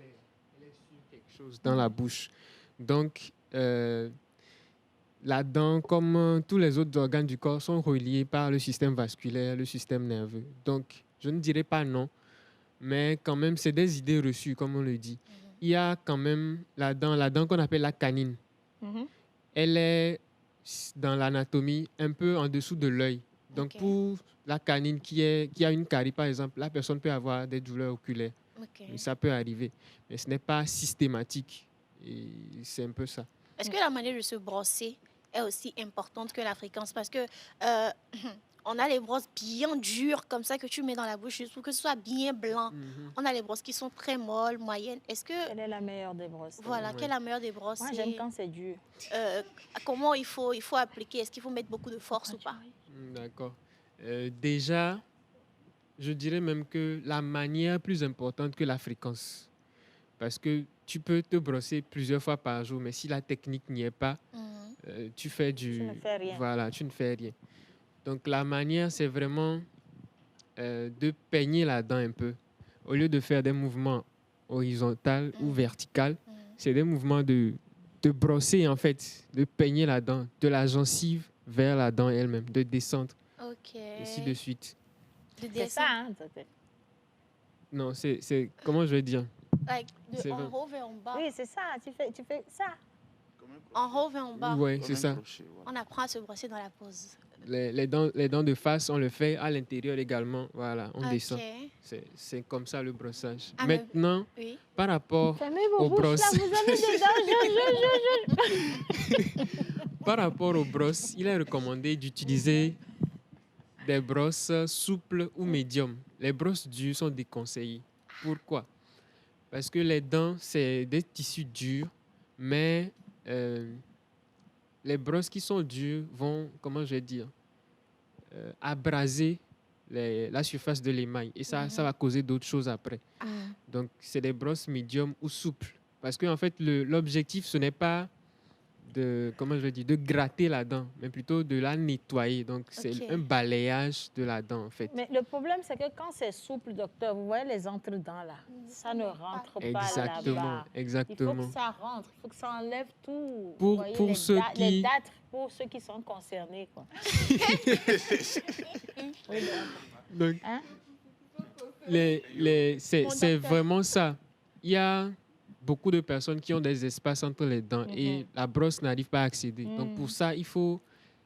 Elle est sur quelque chose dans la bouche. Donc, la dent, comme tous les autres organes du corps, sont reliés par le système vasculaire, le système nerveux. Donc, je ne dirais pas non, mais quand même, c'est des idées reçues, comme on le dit. Il y a quand même la dent qu'on appelle la canine. Elle est dans l'anatomie un peu en dessous de l'œil. Donc, pour la canine qui a une carie, par exemple, la personne peut avoir des douleurs oculaires. Ça peut arriver, mais ce n'est pas systématique. Et c'est un peu ça. Est-ce que la manière de se brosser est aussi importante que la fréquence? Parce que on a les brosses bien dures, comme ça, que tu mets dans la bouche, pour que ce soit bien blanc. On a les brosses qui sont très molles, moyennes. Quelle est la meilleure des brosses? Voilà, quelle est la meilleure des brosses? Moi, j'aime quand c'est dur. Comment il faut appliquer? Est-ce qu'il faut mettre beaucoup de force ou pas? D'accord. Déjà, je dirais même que la manière est plus importante que la fréquence. Parce que tu peux te brosser plusieurs fois par jour, mais si la technique n'y est pas, tu fais du... Tu ne fais rien. Voilà, tu ne fais rien. Donc, la manière, c'est vraiment de peigner la dent un peu. Au lieu de faire des mouvements horizontaux ou verticaux, c'est des mouvements de brosser, en fait, de peigner la dent, de la gencive vers la dent elle-même, de descendre, Ok. ainsi de suite. C'est ça, hein, docteur? Non, c'est comment je vais dire? Like, C'est en vrai. haut vers en bas. Oui, c'est ça. Tu fais ça. En haut vers en bas. Oui, c'est ça. On apprend à se brosser dans la pause. Les dents de face, on le fait à l'intérieur également. Voilà, on Ok. descend. C'est comme ça le brossage. Ah, mais- Maintenant, oui. par rapport Fermez vos aux bouches, brosses, là, vous avez des dents. par rapport aux brosses, il est recommandé d'utiliser des brosses souples ou médium. Les brosses dures sont déconseillées. Pourquoi? Parce que les dents, c'est des tissus durs, mais les brosses qui sont dures vont, comment je vais dire, abraser la surface de l'émail. Et ça va causer d'autres choses après. Donc, c'est des brosses médium ou souples. Parce qu'en fait, l'objectif, ce n'est pas de, comment je vais dire, de gratter la dent, mais plutôt de la nettoyer. Donc, c'est Ok. un balayage de la dent, en fait. Mais le problème, c'est que quand c'est souple, docteur, vous voyez les entre-dents là, ça ne rentre pas Exactement, là-bas. Il faut exactement. que ça rentre, il faut que ça enlève tout. Pour- Vous voyez, pour les ceux les qui- dates, pour ceux qui sont concernés. Quoi. Oui, Donc, hein? c'est Mon c'est docteur. vraiment ça. Il y a beaucoup de personnes qui ont des espaces entre les dents et la brosse n'arrive pas à accéder. Donc, pour ça, il faut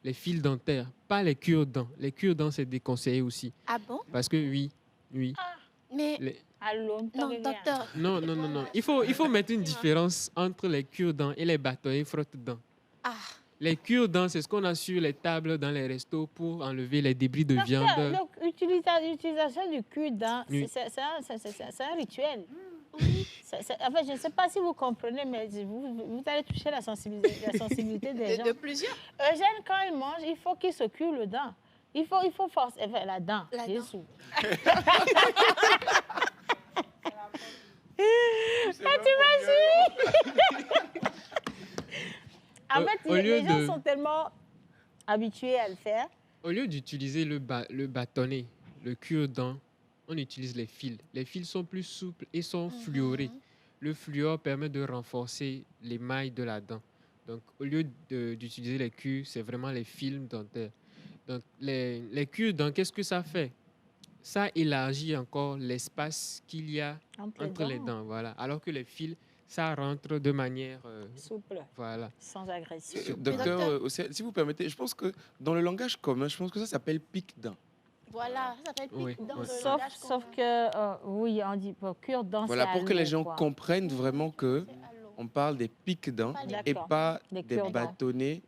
les fils dentaires, pas les cure-dents. Les cure-dents, c'est déconseillé aussi. Ah bon? Parce que oui. Mais. Les- Allô, Non, docteur. Non. Il faut mettre une différence entre les cure-dents et les bâtonnets frotte-dents. Ah. Les cure-dents, c'est ce qu'on a sur les tables dans les restos pour enlever les débris de viande. Donc, l'utilisation du cul-dent, Oui. c'est un rituel. Enfin, je ne sais pas si vous comprenez, mais vous allez toucher la sensibilité des gens. De plusieurs. Eugène, quand il mange, il faut qu'il se cure le dent. Il faut forcer la dent. La bien dent. sûr. Ah, t'imagines? En fait, Au lieu les gens de- sont tellement habitués à le faire. Au lieu d'utiliser le bâtonnet, le cure-dent, on utilise les fils. Les fils sont plus souples et sont fluorés. Le fluor permet de renforcer l'émail de la dent. Donc, au lieu d'utiliser les cures, c'est vraiment les fils dentaires. Donc, les cure-dents, qu'est-ce que ça fait? Ça élargit encore l'espace qu'il y a entre les dents. Voilà. Alors que les fils, ça rentre de manière souple. Voilà. Sans agression. Docteur, si vous permettez, je pense que dans le langage commun, je pense que ça s'appelle pique-dent. Voilà, ça s'appelle Oui, pique dans oui. le Sauf, langage sauf que, oui, on dit cure-dent, Voilà, c'est pour que les allô, gens quoi. comprennent vraiment que on parle des pique-dents et D'accord. pas Des des cure-dents. bâtonnets.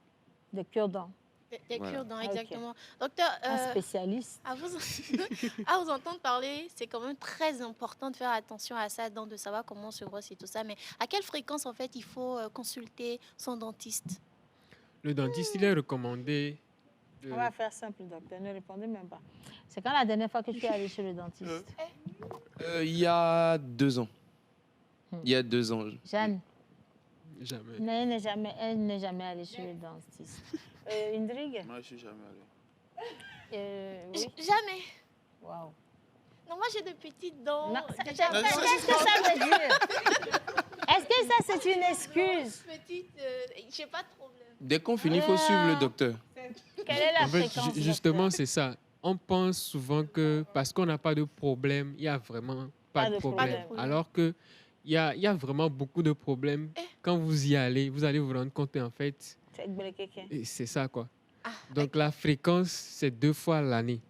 Des cure-dents. Des Voilà. cure-dents, Ok. exactement. Docteur, Un spécialiste. à vous entendre parler, c'est quand même très important de faire attention à ça, donc de savoir comment on se brosse et tout ça. Mais à quelle fréquence, en fait, il faut consulter son dentiste? Le dentiste, il est recommandé de- On va faire simple, docteur. Ne répondez même pas. C'est quand la dernière fois que tu es allé chez le dentiste? Il y a 2 ans. Il y a 2 ans. Jeanne, Jamais. elle n'est jamais allée chez le dentiste. Indrig? Moi, je suis jamais allé. Oui. Jamais. Waouh. Non, moi, j'ai de petites dents. Non, déjà qu'est-ce que ça veut dire? Est-ce que ça, c'est une excuse? Petite, j'ai pas de problème. Dès qu'on finit, il faut suivre le docteur. Quelle est la En fait, fréquence? justement, c'est ça. On pense souvent que parce qu'on n'a pas de problème, il n'y a vraiment pas de problème. Alors que il y a vraiment beaucoup de problèmes. Quand vous y allez, vous allez vous rendre compte, en fait, C'est quelqu'un. et c'est ça, quoi. Donc, la fréquence, c'est 2 fois l'année.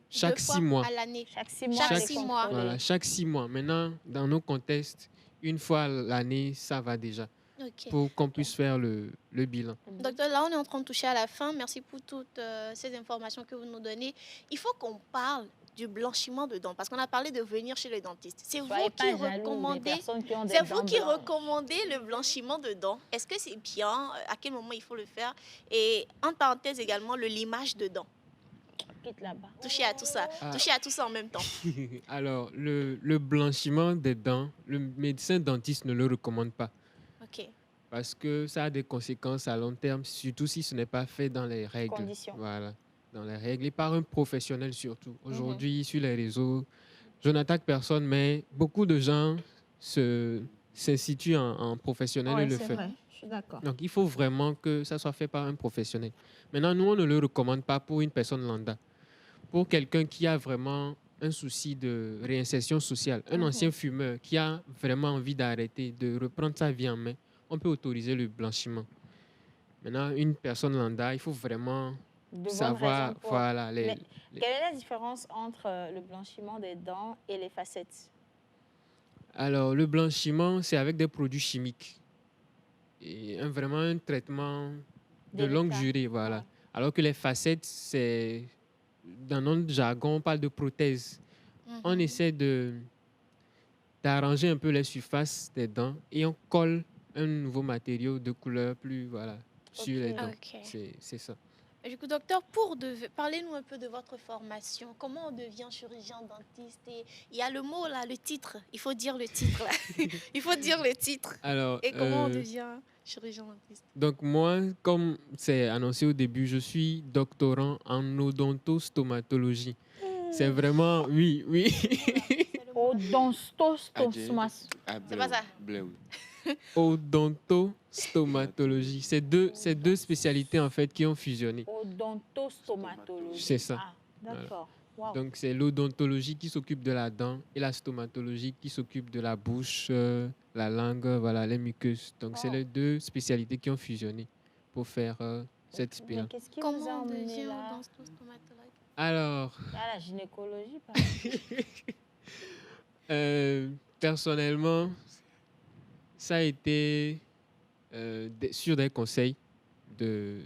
Chaque 6 mois. À l'année. Chaque 6 mois. Chaque les 6 mois. Voilà, chaque 6 mois. Maintenant, dans nos contextes, une fois l'année, ça va déjà. Ok. Pour qu'on puisse faire le bilan. Docteur, là, on est en train de toucher à la fin. Merci pour toutes ces informations que vous nous donnez. Il faut qu'on parle du blanchiment de dents, parce qu'on a parlé de venir chez le dentiste. C'est vous Soyez qui pas jaloux des recommandez. personnes qui ont des C'est vous dents qui blanches. recommandez le blanchiment de dents. Est-ce que c'est bien? À quel moment il faut le faire? Et en parenthèse également, le limage de dents. quitte là-bas. Toucher à tout ça. Toucher à tout ça en même temps. Alors, le blanchiment des dents, le médecin dentiste ne le recommande pas. Ok. Parce que ça a des conséquences à long terme, surtout si ce n'est pas fait dans les règles. Conditions. Voilà, dans les règles et par un professionnel surtout. Aujourd'hui, sur les réseaux, je n'attaque personne, mais beaucoup de gens s'instituent en professionnel et Ouais, le c'est font. vrai, je suis d'accord. Donc, il faut vraiment que ça soit fait par un professionnel. Maintenant, nous, on ne le recommande pas pour une personne lambda. Pour quelqu'un qui a vraiment un souci de réinsertion sociale, un ancien fumeur qui a vraiment envie d'arrêter, de reprendre sa vie en main, on peut autoriser le blanchiment. Maintenant, une personne lambda, il faut vraiment De bonnes savoir, raisons pour- voilà, Mais quelle est la différence entre le blanchiment des dents et les facettes? Alors, le blanchiment, c'est avec des produits chimiques. Et vraiment un traitement de Délicat. longue durée, voilà. Alors que les facettes, c'est... Dans notre jargon, on parle de prothèse. On essaie d'arranger un peu les surfaces des dents et on colle un nouveau matériau de couleur plus, voilà, sur les dents. Ok. C'est ça. Et du coup, docteur, parlez-nous un peu de votre formation. Comment on devient chirurgien dentiste? Et il y a le mot là, le titre. Il faut dire le titre là. Il faut dire le titre. Alors, Et comment on devient chirurgien dentiste? Donc moi, comme c'est annoncé au début, je suis doctorant en odontostomatologie. C'est vraiment, oui. Odontostostomas. C'est pas ça. Odontostomatologie. C'est deux spécialités en fait qui ont fusionné. Odontostomatologie. C'est ça. Ah, d'accord. Wow. Donc c'est l'odontologie qui s'occupe de la dent et la stomatologie qui s'occupe de la bouche, la langue, voilà, les muqueuses. Donc c'est les deux spécialités qui ont fusionné pour faire cette spécialité. Qu'est-ce qui vous a Comment on emmené devient là? odontostomatologue? Alors, Ah, la gynécologie, par personnellement, ça a été sur des conseils des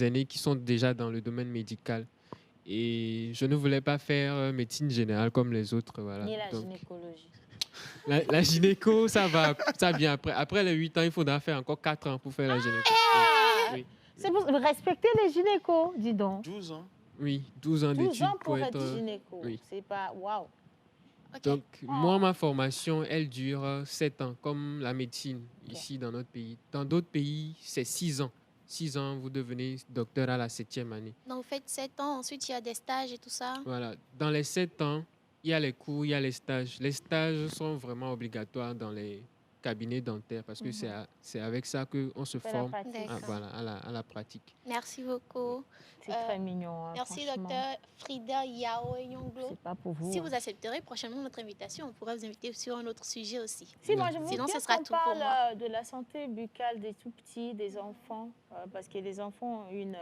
aînés qui sont déjà dans le domaine médical. Et je ne voulais pas faire médecine générale comme les autres. Voilà. Ni la Donc, gynécologie. la gynéco, ça vient après. Après les 8 ans, il faudra faire encore 4 ans pour faire la gynéco. Oui. C'est pour respecter les gynécos, dis donc. 12 ans. Oui, 12 ans 12 d'études ans pour être gynéco. oui. C'est pas... Waouh. Donc, moi, ma formation, elle dure 7 ans, comme la médecine ici dans notre pays. Dans d'autres pays, c'est 6 ans. 6 ans, vous devenez docteur à la 7e année. Donc, vous faites 7 ans, ensuite il y a des stages et tout ça. Voilà. Dans les 7 ans, il y a les cours, il y a les stages. Les stages sont vraiment obligatoires dans les cabinets dentaires parce que c'est avec ça qu'on se C'est la forme pratique. à la pratique. Merci beaucoup. C'est très mignon. Hein, merci, franchement. docteur Frida Yao Nyonglo. C'est pas pour vous. Si hein. vous accepterez prochainement notre invitation, on pourra vous inviter sur un autre sujet aussi. Si, moi, je veux Sinon, bien ce sera qu'on tout pour moi. parle de la santé buccale des tout-petits, des enfants, parce que les enfants ont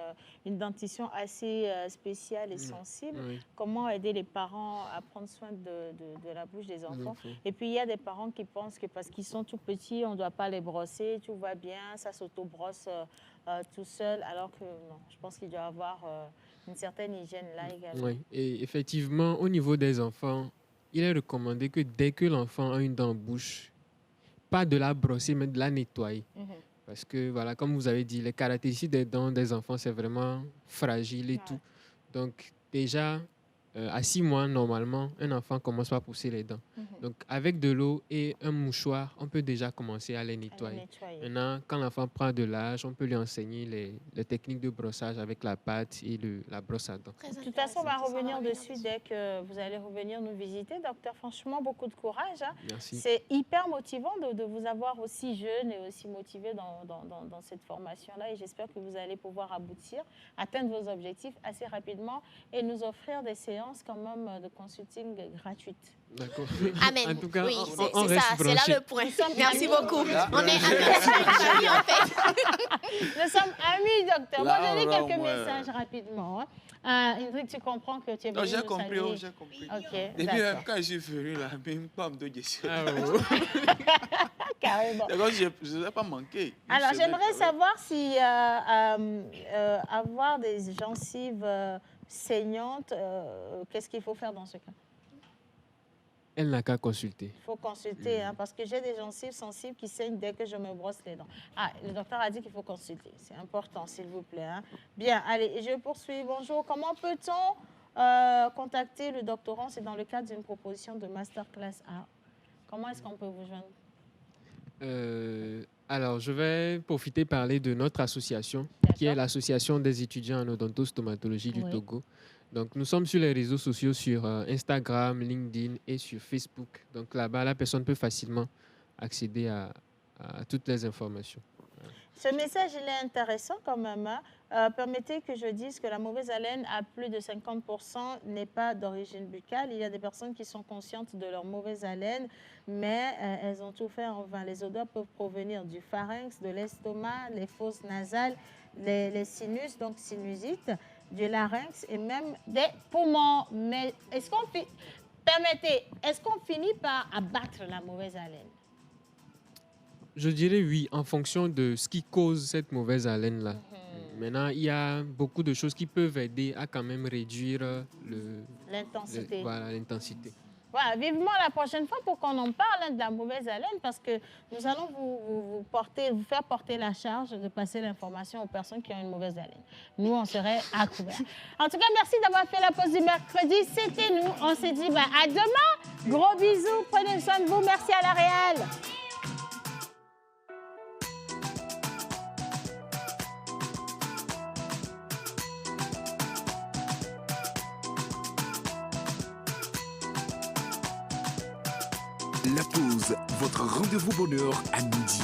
une dentition assez spéciale et sensible. Oui. Comment aider les parents à prendre soin de la bouche des enfants. Oui. Et puis, il y a des parents qui pensent que parce qu'ils sont tout petits, on ne doit pas les brosser, tout va bien, ça s'auto-brosse tout seul, alors que non, je pense qu'il doit y avoir une certaine hygiène là également. Oui, et effectivement, au niveau des enfants, il est recommandé que dès que l'enfant a une dent en bouche, pas de la brosser, mais de la nettoyer. Parce que, voilà, comme vous avez dit, les caractéristiques des dents des enfants, c'est vraiment fragile et tout. Donc, déjà, à 6 mois, normalement, un enfant commence par pousser les dents. Donc, avec de l'eau et un mouchoir, on peut déjà commencer à les nettoyer. Maintenant, quand l'enfant prend de l'âge, on peut lui enseigner les techniques de brossage avec la pâte et la brosse à dents. De toute façon, on va revenir dessus dès que vous allez revenir nous visiter. Docteur, franchement, beaucoup de courage. Hein. Merci. C'est hyper motivant de vous avoir aussi jeune et aussi motivé dans cette formation-là. Et j'espère que vous allez pouvoir aboutir, atteindre vos objectifs assez rapidement et nous offrir des séances quand même de consulting gratuites. D'accord. Amen. En tout cas, oui, on c'est reste ça, c'est là branchés. le point. Merci beaucoup. On est amis en fait. Nous sommes amis, docteur. Moi, je lis Là, quelques moi, messages rapidement. Indrick, tu comprends que tu es venu Non, j'ai nous compris, saluer. j'ai compris. Ok, Depuis d'accord. quand je suis venu là, même pas me donner Carrément. D'accord, je ne l'ai pas manqué. Alors, j'aimerais savoir si avoir des gencives saignantes, qu'est-ce qu'il faut faire dans ce cas? Elle n'a qu'à consulter. Il faut consulter, hein, parce que j'ai des gencives sensibles qui saignent dès que je me brosse les dents. Ah, le docteur a dit qu'il faut consulter. C'est important, s'il vous plaît. Hein. Bien, allez, je poursuis. Bonjour. Comment peut-on contacter le doctorant? C'est dans le cadre d'une proposition de masterclass A. Comment est-ce qu'on peut vous joindre? Alors, je vais profiter de parler de notre association, qui est l'association des étudiants en odontostomatologie du Togo. Donc, nous sommes sur les réseaux sociaux, sur Instagram, LinkedIn et sur Facebook. Donc, là-bas, la personne peut facilement accéder à toutes les informations. Ce message, il est intéressant quand même. Hein. Permettez que je dise que la mauvaise haleine, à plus de 50%, n'est pas d'origine buccale. Il y a des personnes qui sont conscientes de leur mauvaise haleine, mais elles ont tout fait en vain. Les odeurs peuvent provenir du pharynx, de l'estomac, les fosses nasales, les sinus, donc sinusite, du larynx et même des poumons. Mais est-ce qu'on finit par abattre la mauvaise haleine? Je dirais oui, en fonction de ce qui cause cette mauvaise haleine-là. Maintenant, il y a beaucoup de choses qui peuvent aider à quand même réduire l'intensité. Voilà, l'intensité. Voilà, vivement la prochaine fois pour qu'on en parle, hein, de la mauvaise haleine, parce que nous allons vous faire porter la charge de passer l'information aux personnes qui ont une mauvaise haleine. Nous, on serait à couvert. En tout cas, merci d'avoir fait la pause du mercredi. C'était nous. On s'est dit à demain. Gros bisous. Prenez soin de vous. Merci à la Réal. La pause, votre rendez-vous bonheur à midi.